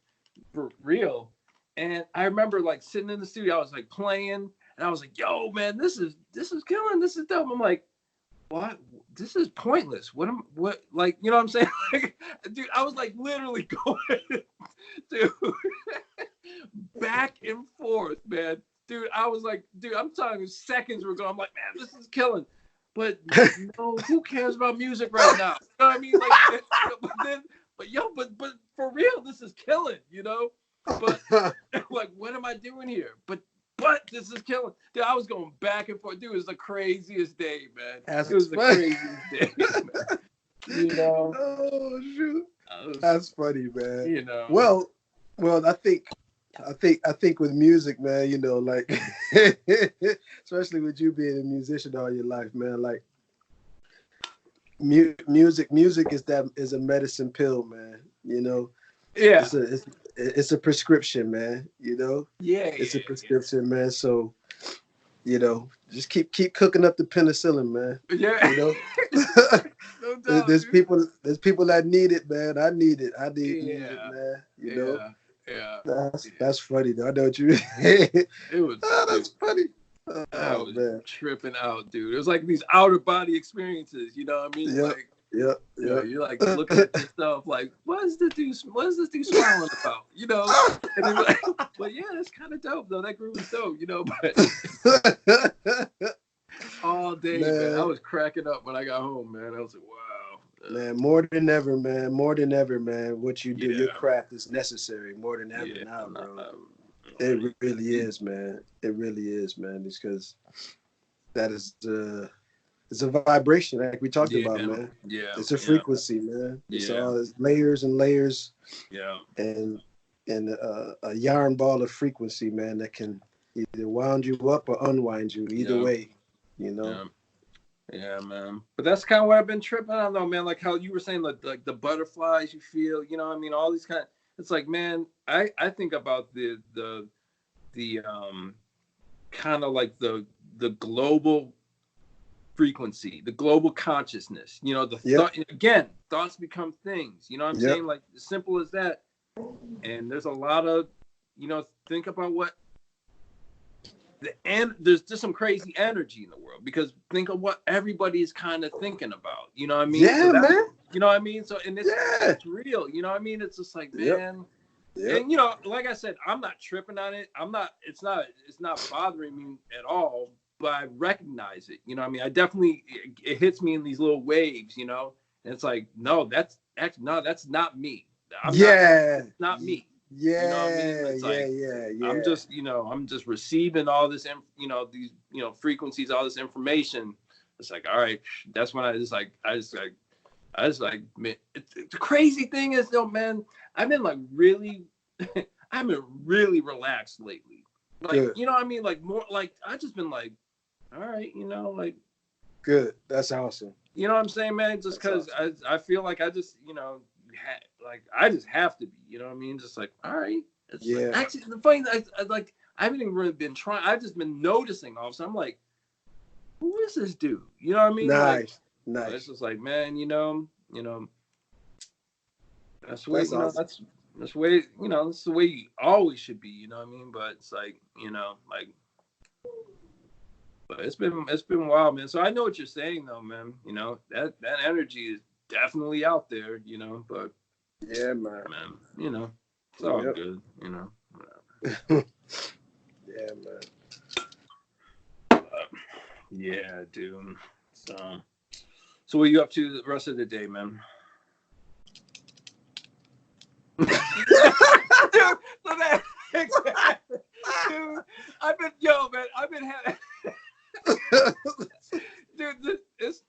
For real. And I remember like sitting in the studio, I was like playing, and I was like, "Yo, man, this is killing. This is dope." I'm like, "What? This is pointless. What like, you know what I'm saying?" Like, dude, I was like literally going, dude, back and forth, man. Dude, I was like, dude, I'm talking seconds were going. I'm like, man, this is killing. But no, who cares about music right now? You know what I mean? Like, but for real, this is killing, you know? But like, what am I doing here? But this is killing. Dude, I was going back and forth. Dude, it was the craziest day, man. It was the craziest day, man. You know? Oh shoot. That's funny, man. You know. Well, I think with music, man, you know, like especially with you being a musician all your life, man, like music is a medicine pill, man. You know, it's a prescription, man. You know, it's a prescription, man. So, you know, just keep cooking up the penicillin, man. Yeah, you know. No doubt, there's people that need it, man. I need it, man. You know. Yeah. That's funny though. I know what you mean. It was. Oh, that's funny. I Oh was man. tripping out, dude. It was like these outer body experiences. You know what I mean? Yep. Like, Yep. yeah, you're like looking at yourself like, what is this dude smiling about? You know? And then like, well, yeah, that's kind of dope though. That groove is dope, you know. But all day, man, I was cracking up when I got home, man. I was like, wow. Man, more than ever, man. More than ever, man. What you do, your craft is necessary more than ever now, bro. It really is, man. It really is, man. It's because that is it's a vibration, like we talked about, man. Yeah. It's a frequency, man. It's all layers and layers. Yeah. And a yarn ball of frequency, man, that can either wound you up or unwind you. Either way, you know. Yeah, man. But that's kind of what I've been tripping on, though, man. Like how you were saying, like the butterflies you feel. You know what I mean? All these kind. It's like, man, I think about the kind of like the global frequency, the global consciousness. You know, thoughts become things. You know what I'm saying? Like as simple as that. And there's a lot of, think about what there's just some crazy energy in the world, because think of what everybody is kind of thinking about. You know what I mean? Yeah, man. You know what I mean? So, and it's real. You know what I mean? It's just like, man. And like I said, I'm not tripping on it. It's not bothering me at all, but I recognize it. You know what I mean? I definitely, it hits me in these little waves, and it's like, no, that's not me. It's not me. Yeah, you know what I mean? It's I'm just receiving all this, these, frequencies, all this information. It's like, all right, that's when I just like, man, the crazy thing is though, man, I've been like really, I've been really relaxed lately. Like, you know what I mean? Like more, like I just been like, all right, like. Good. That's awesome. You know what I'm saying, man? Just because I feel like I just, like I just have to be, you know what I mean? Just like, all right. Like, actually, the funny thing, I haven't even really been trying. I've just been noticing all of a sudden. I'm like, who is this dude? You know what I mean? Nice. It's just like, man, that's the way, awesome. that's the way, that's the way you always should be, you know what I mean? But it's like, but it's been wild, man. So I know what you're saying though, man. That energy is definitely out there, but yeah, man, it's all good, yeah, man. Yeah, dude. So what are you up to the rest of the day, man? Dude, so that dude, I've been having dude, it's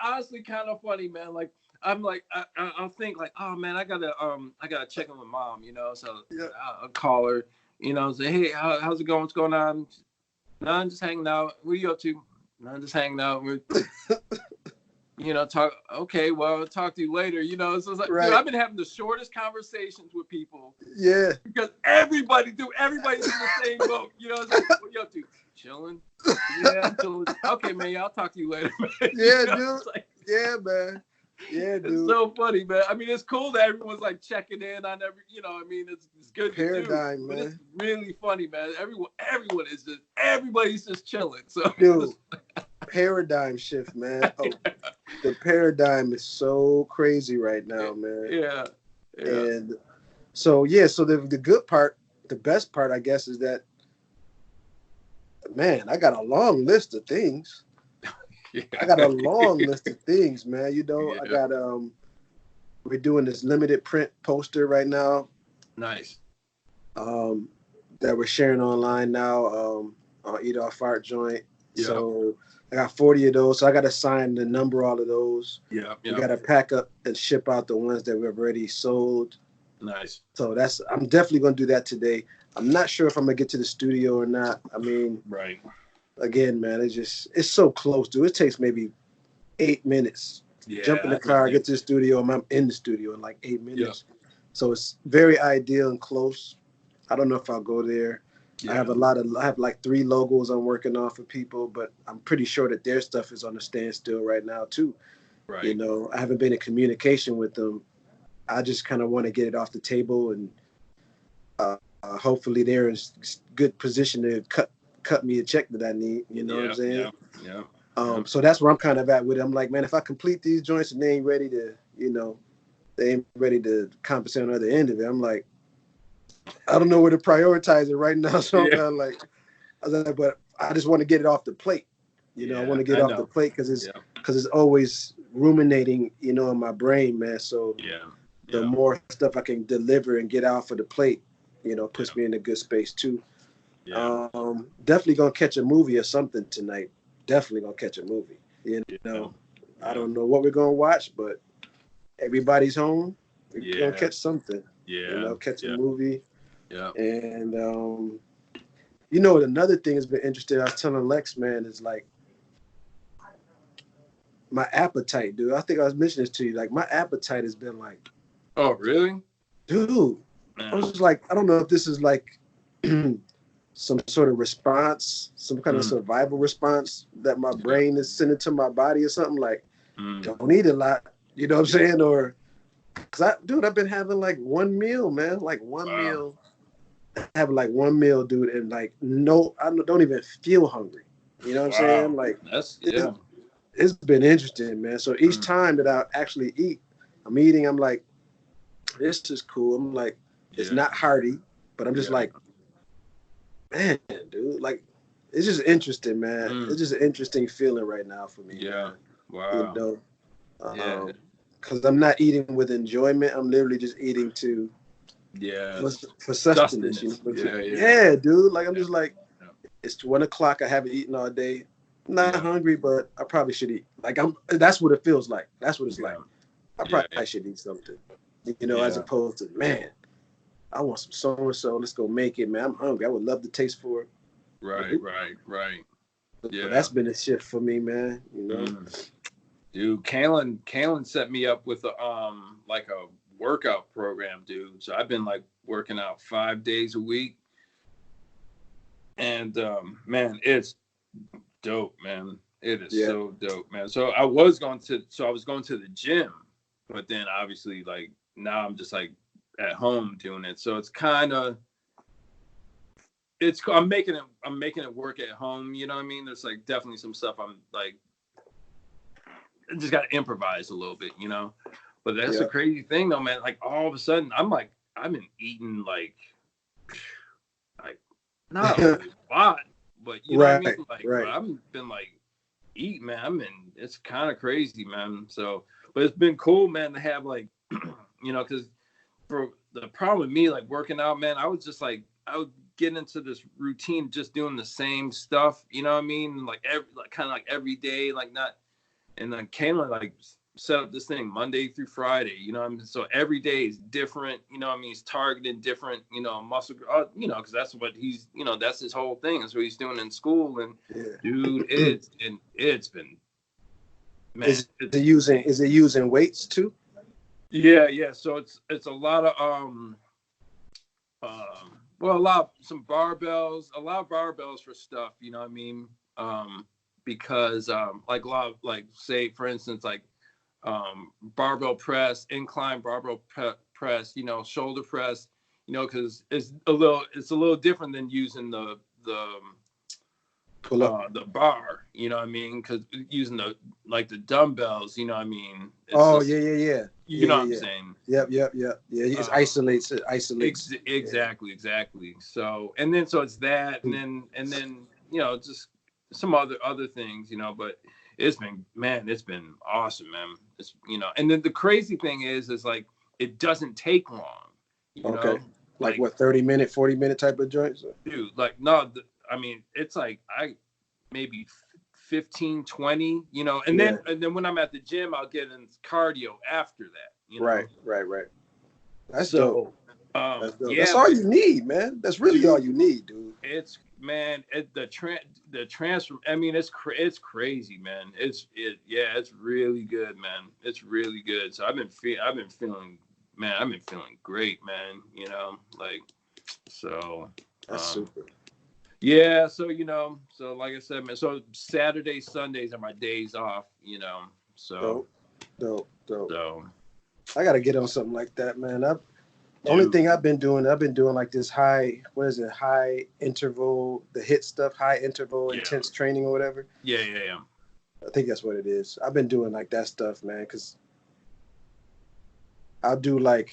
honestly kind of funny, man. Like I'm like I'll think like, oh man, I gotta check on my mom, so I'll call her, say, hey, how's it going? What's going on? No, I'm just hanging out. What are you up to? No, I'm just hanging out. Talk. Okay, well, I'll talk to you later. So it's like, dude, I've been having the shortest conversations with people. Yeah. Because everybody's in the same boat. It's like, what are you up to? Chilling. Yeah, I'm chilling. Okay, man. I'll talk to you later, man. Yeah, dude. Like, yeah, man. Yeah, dude. It's so funny, man. I mean, it's cool that everyone's like checking in on every. It's good paradigm, to do. Man. But it's really funny, man. Everybody's just chilling. So, dude, paradigm shift, man. Oh, the paradigm is so crazy right now, man. Yeah. And so the good part, the best part, I guess, is that, man, I got a long list of things. I got a long list of things, man. I got we're doing this limited print poster right now. Nice. That we're sharing online now on Eat Off Art Joint. Yep. So I got 40 of those. So I got to sign the number all of those. Yeah. We got to pack up and ship out the ones that we've already sold. Nice. So I'm definitely going to do that today. I'm not sure if I'm going to get to the studio or not. I mean, right. Again, man, it's so close, dude. It takes maybe 8 minutes. Yeah, jump in the car, get to the studio, and I'm in the studio in like 8 minutes. Yeah. So it's very ideal and close. I don't know if I'll go there. Yeah. I have like 3 logos I'm working on for people, but I'm pretty sure that their stuff is on a standstill right now too. Right. I haven't been in communication with them. I just kind of want to get it off the table and Hopefully they're in good position to cut me a check that I need. You know what I'm saying? Yeah. So that's where I'm kind of at with it. I'm like, man, if I complete these joints and they ain't ready to, they ain't ready to compensate on the other end of it, I'm like, I don't know where to prioritize it right now. So I'm kind of like, I was like, but I just want to get it off the plate. I want to get it off the plate because it's always ruminating, in my brain, man. So the more stuff I can deliver and get out for the plate, puts me in a good space too. Yeah. Definitely gonna catch a movie or something tonight. Definitely gonna catch a movie. I don't know what we're gonna watch, but everybody's home. We're gonna catch something. Catch a movie. Yeah. And another thing that's been interesting. I was telling Lex, man, is like my appetite, dude. I think I was mentioning this to you. Like my appetite has been like, oh really, dude? Man. I was just like, I don't know if this is like some sort of response, some kind of survival response that my brain is sending to my body or something. Like, don't eat a lot. You know what I'm saying? Or, cause I've been having like one meal, man. Like one meal. Have like one meal, dude, and like I don't even feel hungry. You know what I'm saying? Like it's been interesting, man. So each time that I actually eat, I'm eating, I'm like, this is cool. I'm like, it's not hearty, but I'm just like, man, dude, like it's just interesting, man. It's just an interesting feeling right now for me. Yeah. Man. Wow. Because I'm not eating with enjoyment. I'm literally just eating to for sustenance. Yeah, dude. Like I'm just like, it's 1 o'clock. I haven't eaten all day. I'm not hungry, but I probably should eat. Like that's what it feels like. That's what it's like. I probably should eat something. As opposed to, man, I want some so and so. Let's go make it, man. I'm hungry. I would love to taste for it. Right. Yeah, so that's been a shift for me, man. Dude, Kalen set me up with like a workout program, dude. So I've been like working out 5 days a week, and man, it's dope, man. It is so dope, man. So I was going to the gym, but then obviously like now I'm just like at home doing it. So it's kind of I'm making it work at home. You know what I mean? There's like definitely some stuff I'm like I just got to improvise a little bit, But that's the crazy thing, though, man. Like all of a sudden, I'm like, I've been eating like not a lot, but you know what I mean. Like, I've been like eating, man. It's kind of crazy, man. So, but it's been cool, man, to have like, because for the problem with me, like working out, man, I would get into this routine, just doing the same stuff. You know what I mean? Like kind of like every day, like not. And then Kayla like set up this thing Monday through Friday, you know what I mean? So every day is different, you know what I mean? He's targeting different, muscle, because that's what he's, that's his whole thing. That's what he's doing in school. And dude, it's been, man. Is it using weights too? Yeah. So it's a lot of, some barbells, a lot of barbells for stuff, you know what I mean? Because like a lot of, like, say for instance, like barbell press, incline barbell press, shoulder press, because it's a little different than using the bar, you know what I mean? Because using the dumbbells, you know what I mean? It's You know what I'm saying? Yep. Yeah, it isolates. Exactly. So it's that, and then just some other things, but it's been awesome, man. It's and then the crazy thing is like it doesn't take long, you know? Like what, 30-minute, 40-minute type of joints? Dude, like no, it's like maybe 15, 20, and then when I'm at the gym, I'll get in cardio after that, Right. That's dope. That's dope. Yeah, that's all you need, man. That's really all you need, dude. It's the transfer. I mean, it's crazy, man. It's really good, man. It's really good. So I've been feeling, man. I've been feeling great, man. So that's super. Yeah, so so like I said, man. So Saturdays, Sundays are my days off. So Dope. So I gotta get on something like that, man. only thing I've been doing like this high interval, the hit stuff, high interval, intense training or whatever. Yeah. I think that's what it is. I've been doing like that stuff, man, because I'll do like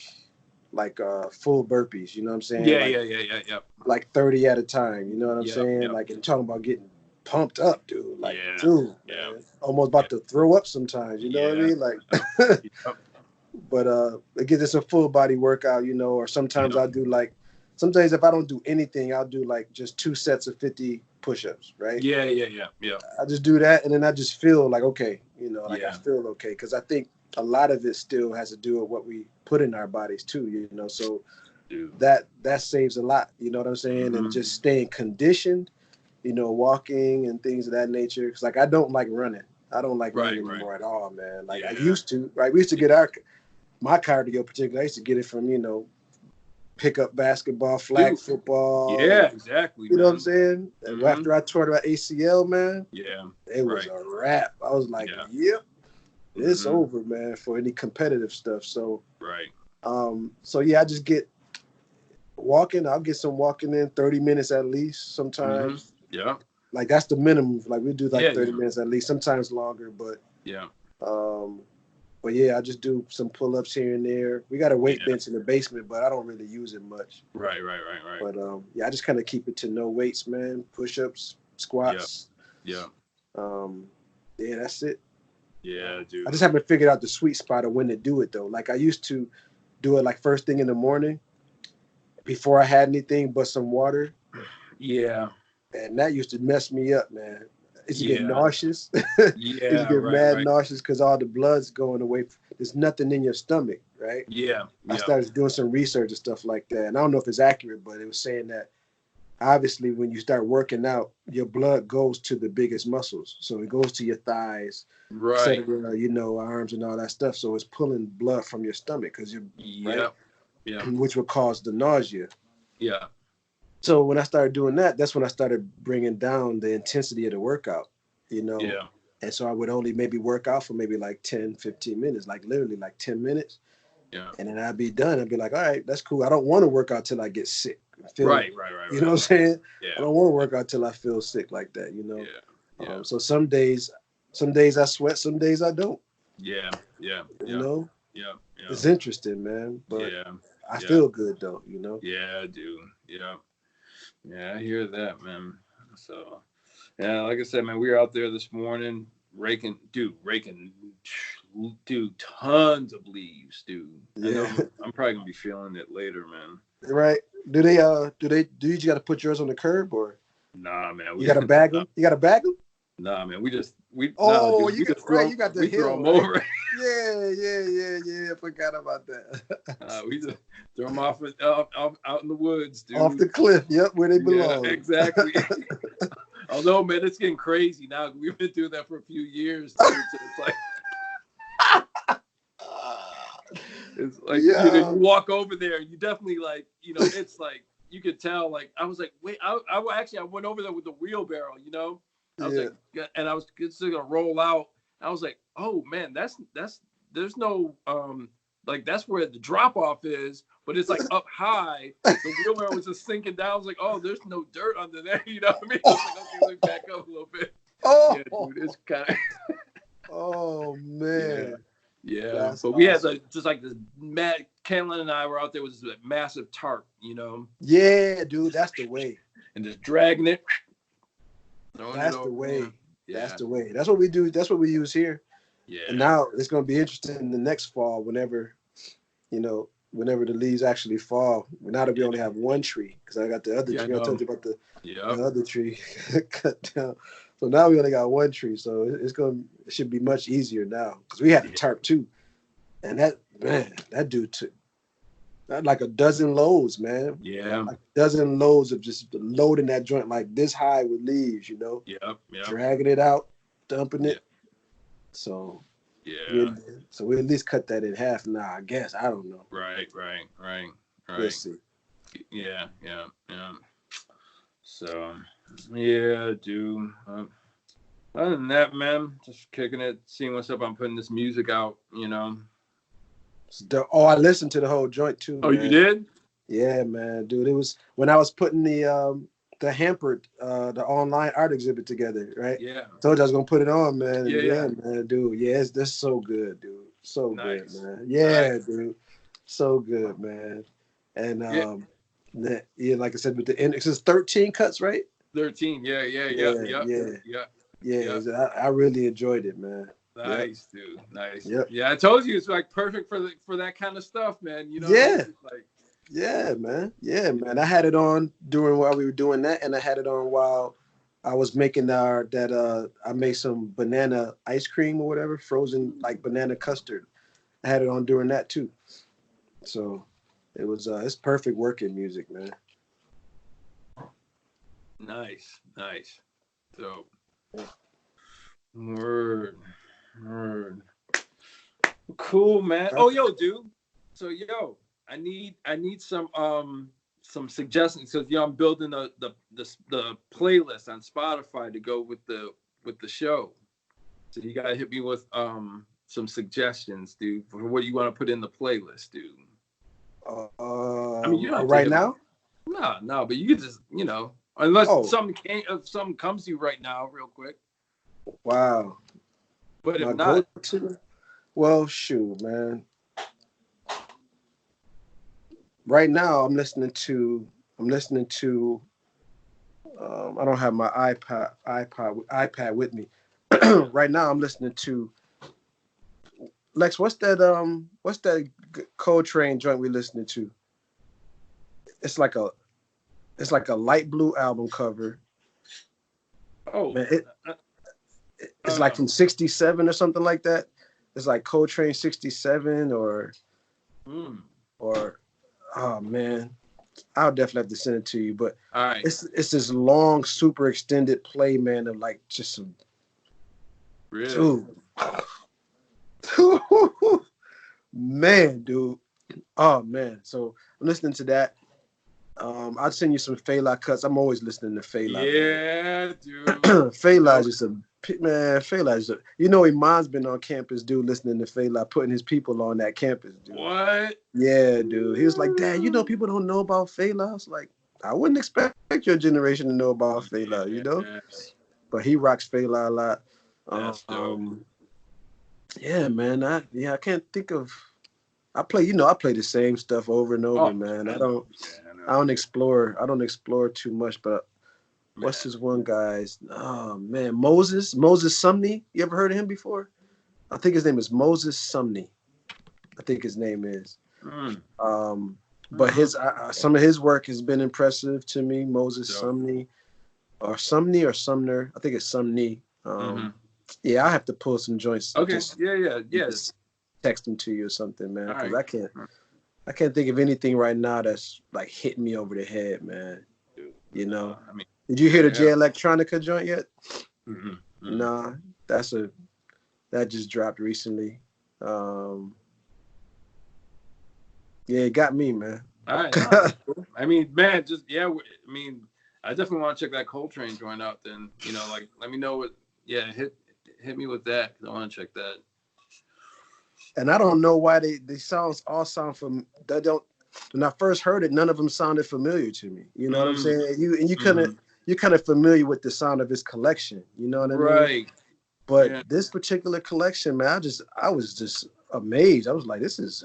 full burpees, you know what I'm saying? Yeah. Like 30 at a time, you know what I'm saying? Yep. Like, and talking about getting pumped up, dude. Like, dude, yeah. man, almost about to throw up sometimes, you know what I mean? Like, but again, it's a full body workout, you know, or sometimes I'll do like, sometimes if I don't do anything, I'll do like just 2 sets of 50 push-ups, right? Yeah. I just do that, and then I just feel like, okay, you know, like I feel okay, because I think a lot of it still has to do with what we put in our bodies too, you know, so that saves a lot, you know what I'm saying? And just staying conditioned, you know, walking and things of that nature, because like I don't like running. I don't like running anymore at all, man. Like I used to, right? We used to get my cardio particularly, I used to get it from, you know, pick up basketball, flag football. Yeah, exactly. You know what I'm saying? After I tore my ACL, man, it was a wrap. I was like, yep, it's over, man, for any competitive stuff. So, so yeah, I just get walking. I'll get some walking in, 30 minutes at least sometimes. Yeah. Like that's the minimum. Like we do like 30 minutes at least, sometimes longer, but but yeah, I just do some pull-ups here and there. We got a weight bench in the basement, but I don't really use it much. Right. But I just kind of keep it to no weights, man. Push-ups, squats. Yeah, that's it. Yeah, dude. I just haven't figured out the sweet spot of when to do it though. Like I used to do it like first thing in the morning before I had anything but some water. Yeah. And that used to mess me up, man. It's to get nauseous. Yeah, you get mad nauseous because all the blood's going away. There's nothing in your stomach, right? Yeah. I started doing some research and stuff like that. And I don't know if it's accurate, but it was saying that obviously when you start working out, your blood goes to the biggest muscles. So it goes to your thighs, you know, arms and all that stuff. So it's pulling blood from your stomach because you're which would cause the nausea. Yeah. So when I started doing that, that's when I started bringing down the intensity of the workout, you know? Yeah. And so I would only maybe work out for maybe like 10, 15 minutes, like literally like 10 minutes. Yeah. And then I'd be done. I'd be like, all right, that's cool. I don't want to work out till I get sick. Right. You know what I'm saying? Yeah. I don't want to work out till I feel sick like that, you know? Yeah. So some days I sweat, some days I don't. Yeah. You know? Yeah. It's interesting, man. But I feel good though, you know? Yeah, dude. Yeah, I hear that, man. So, like I said, man, we were out there this morning raking, tons of leaves, dude. Yeah. I'm probably gonna be feeling it later, man. Right? Do you got to put yours on the curb or? Nah, man. You got to bag them? You got to bag them? Nah, man. You got the hill. Throw them over. Yeah. I forgot about that. We just throw them off out in the woods, dude. Off the cliff. Yep, where they belong. Yeah, exactly. Although, man, it's getting crazy now. We've been doing that for a few years, dude, so it's like you know, you walk over there, and you definitely like, you know, it's like you could tell. Like I was like, wait, I went over there with the wheelbarrow, you know. I was like, and I was just gonna roll out. I was like, oh man, that's there's no like that's where the drop off is, but it's like up high. The wheelbarrow was just sinking down. I was like, oh, there's no dirt under there, you know what I mean? I was like, okay, let me back up a little bit. Yeah, dude, it's kind of. Oh man. Yeah, that's but awesome. We had just like this mad. Cameron and I were out there with this massive tarp, you know. Yeah, dude, that's the way. And just dragging it. That's the way. Yeah. That's the way. That's what we do. That's what we use here. Yeah. And now it's going to be interesting in the next fall, whenever the leaves actually fall. Now that we only have one tree, because I got the other tree. I told you about the other tree cut down. So now we only got one tree. So it should be much easier now, because we had a tarp too. And that dude took like a dozen loads, man. Yeah. Like a dozen loads of just loading that joint like this high with leaves, you know? Yeah. Dragging it out, dumping it. So we at least cut that in half now, I guess. I don't know. Right. We'll see. Yeah. So, yeah, dude. Other than that, man, just kicking it, seeing what's up. I'm putting this music out, you know. I listened to the whole joint too. Oh, man. you did? Yeah, man, dude. It was when I was putting the hampered the online art exhibit together, right? Yeah. Told you I was gonna put it on, man. Yeah. Man, dude. Yeah, that's so good, dude. So Nice. good, man. Yeah, dude. So good, man. And like I said, with the index, it's 13 cuts, right? 13. Yeah. I really enjoyed it, man. Nice, dude. Nice. Yep. Yeah, I told you it's like perfect for that kind of stuff, man. You know. Yeah. Like. Yeah, man. Yeah, man. I had it on during while we were doing that, and I had it on while I was making I made some banana ice cream or whatever, frozen like banana custard. I had it on during that too. So it was it's perfect working music, man. Nice. So word. Cool, man. Oh, yo, dude. So, I need some suggestions because I'm building the playlist on Spotify to go with the show. So you gotta hit me with some suggestions, dude, for what you want to put in the playlist, dude. I mean, you don't right now? No, but you could just unless something comes to you right now, real quick. Wow. But if not, well, shoot, man. Right now, I'm listening to. I don't have my iPad with me. Right now, I'm listening to. Lex, what's that Coltrane joint we listening to? It's like a light blue album cover. Oh, man, it's like from '67 or something like that. It's like Coltrane '67 or. Oh man, I'll definitely have to send it to you. But all right, it's this long, super extended play, man, of like just some. Really? Dude. Man, dude. Oh man. So I'm listening to that. I'll send you some Fela cuts. I'm always listening to Fela. Yeah, dude. Fela is just Fela is Iman's been on campus, dude, listening to Fela, putting his people on that campus, dude. What? Yeah, dude. He was like, Dad, people don't know about Fela. I was like, I wouldn't expect your generation to know about Fela, Yeah. But he rocks Fela a lot. That's dope. Yeah, man. I can't think of. I play the same stuff over and over, man. I don't explore too much, but what's this one guy's? Oh man, Moses Sumney. You ever heard of him before? I think his name is Moses Sumney. I think his name is. But his some of his work has been impressive to me. Moses Sumney, or Sumner. I think it's Sumney. Yeah, I have to pull some joints. Okay. Yeah. Text them to you or something, man. Because I can't think of anything right now that's like hitting me over the head, man. Did you hear the J Electronica joint yet? Nah, that just dropped recently. Yeah, it got me, man. All right. I mean, man, I definitely want to check that Coltrane joint out. Then let me know what. Yeah, hit me with that because I want to check that. And I don't know why they songs all sound from. They don't. When I first heard it, none of them sounded familiar to me. You know what I'm saying? You're kind of familiar with the sound of his collection. You know what I mean? Right. But this particular collection, man, I was just amazed. I was like, this is.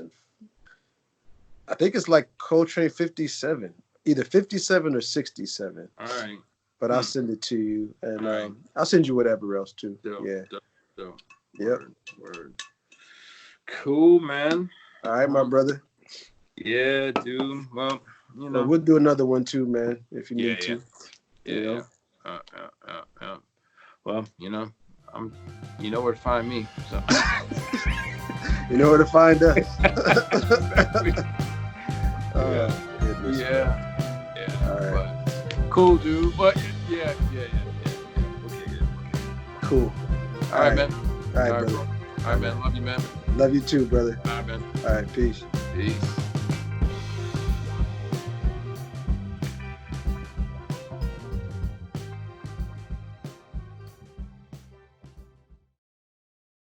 I think it's like Coltrane 57, either 57 or 67. All right. But I'll send it to you, and I'll send you whatever else too. Dope, yeah. Dope. Yep. Word. Cool, man. All right, my brother. Yeah, dude. Well, we'll do another one too, man, if you need to. Yeah. Well, you know where to find me. So. You know where to find us. Yeah. All right. But, cool, dude. But yeah. Okay. Cool. All right, man. All right, brother. All right, man. Love you, man. Love you too, brother. All right, man. All right, peace. Peace.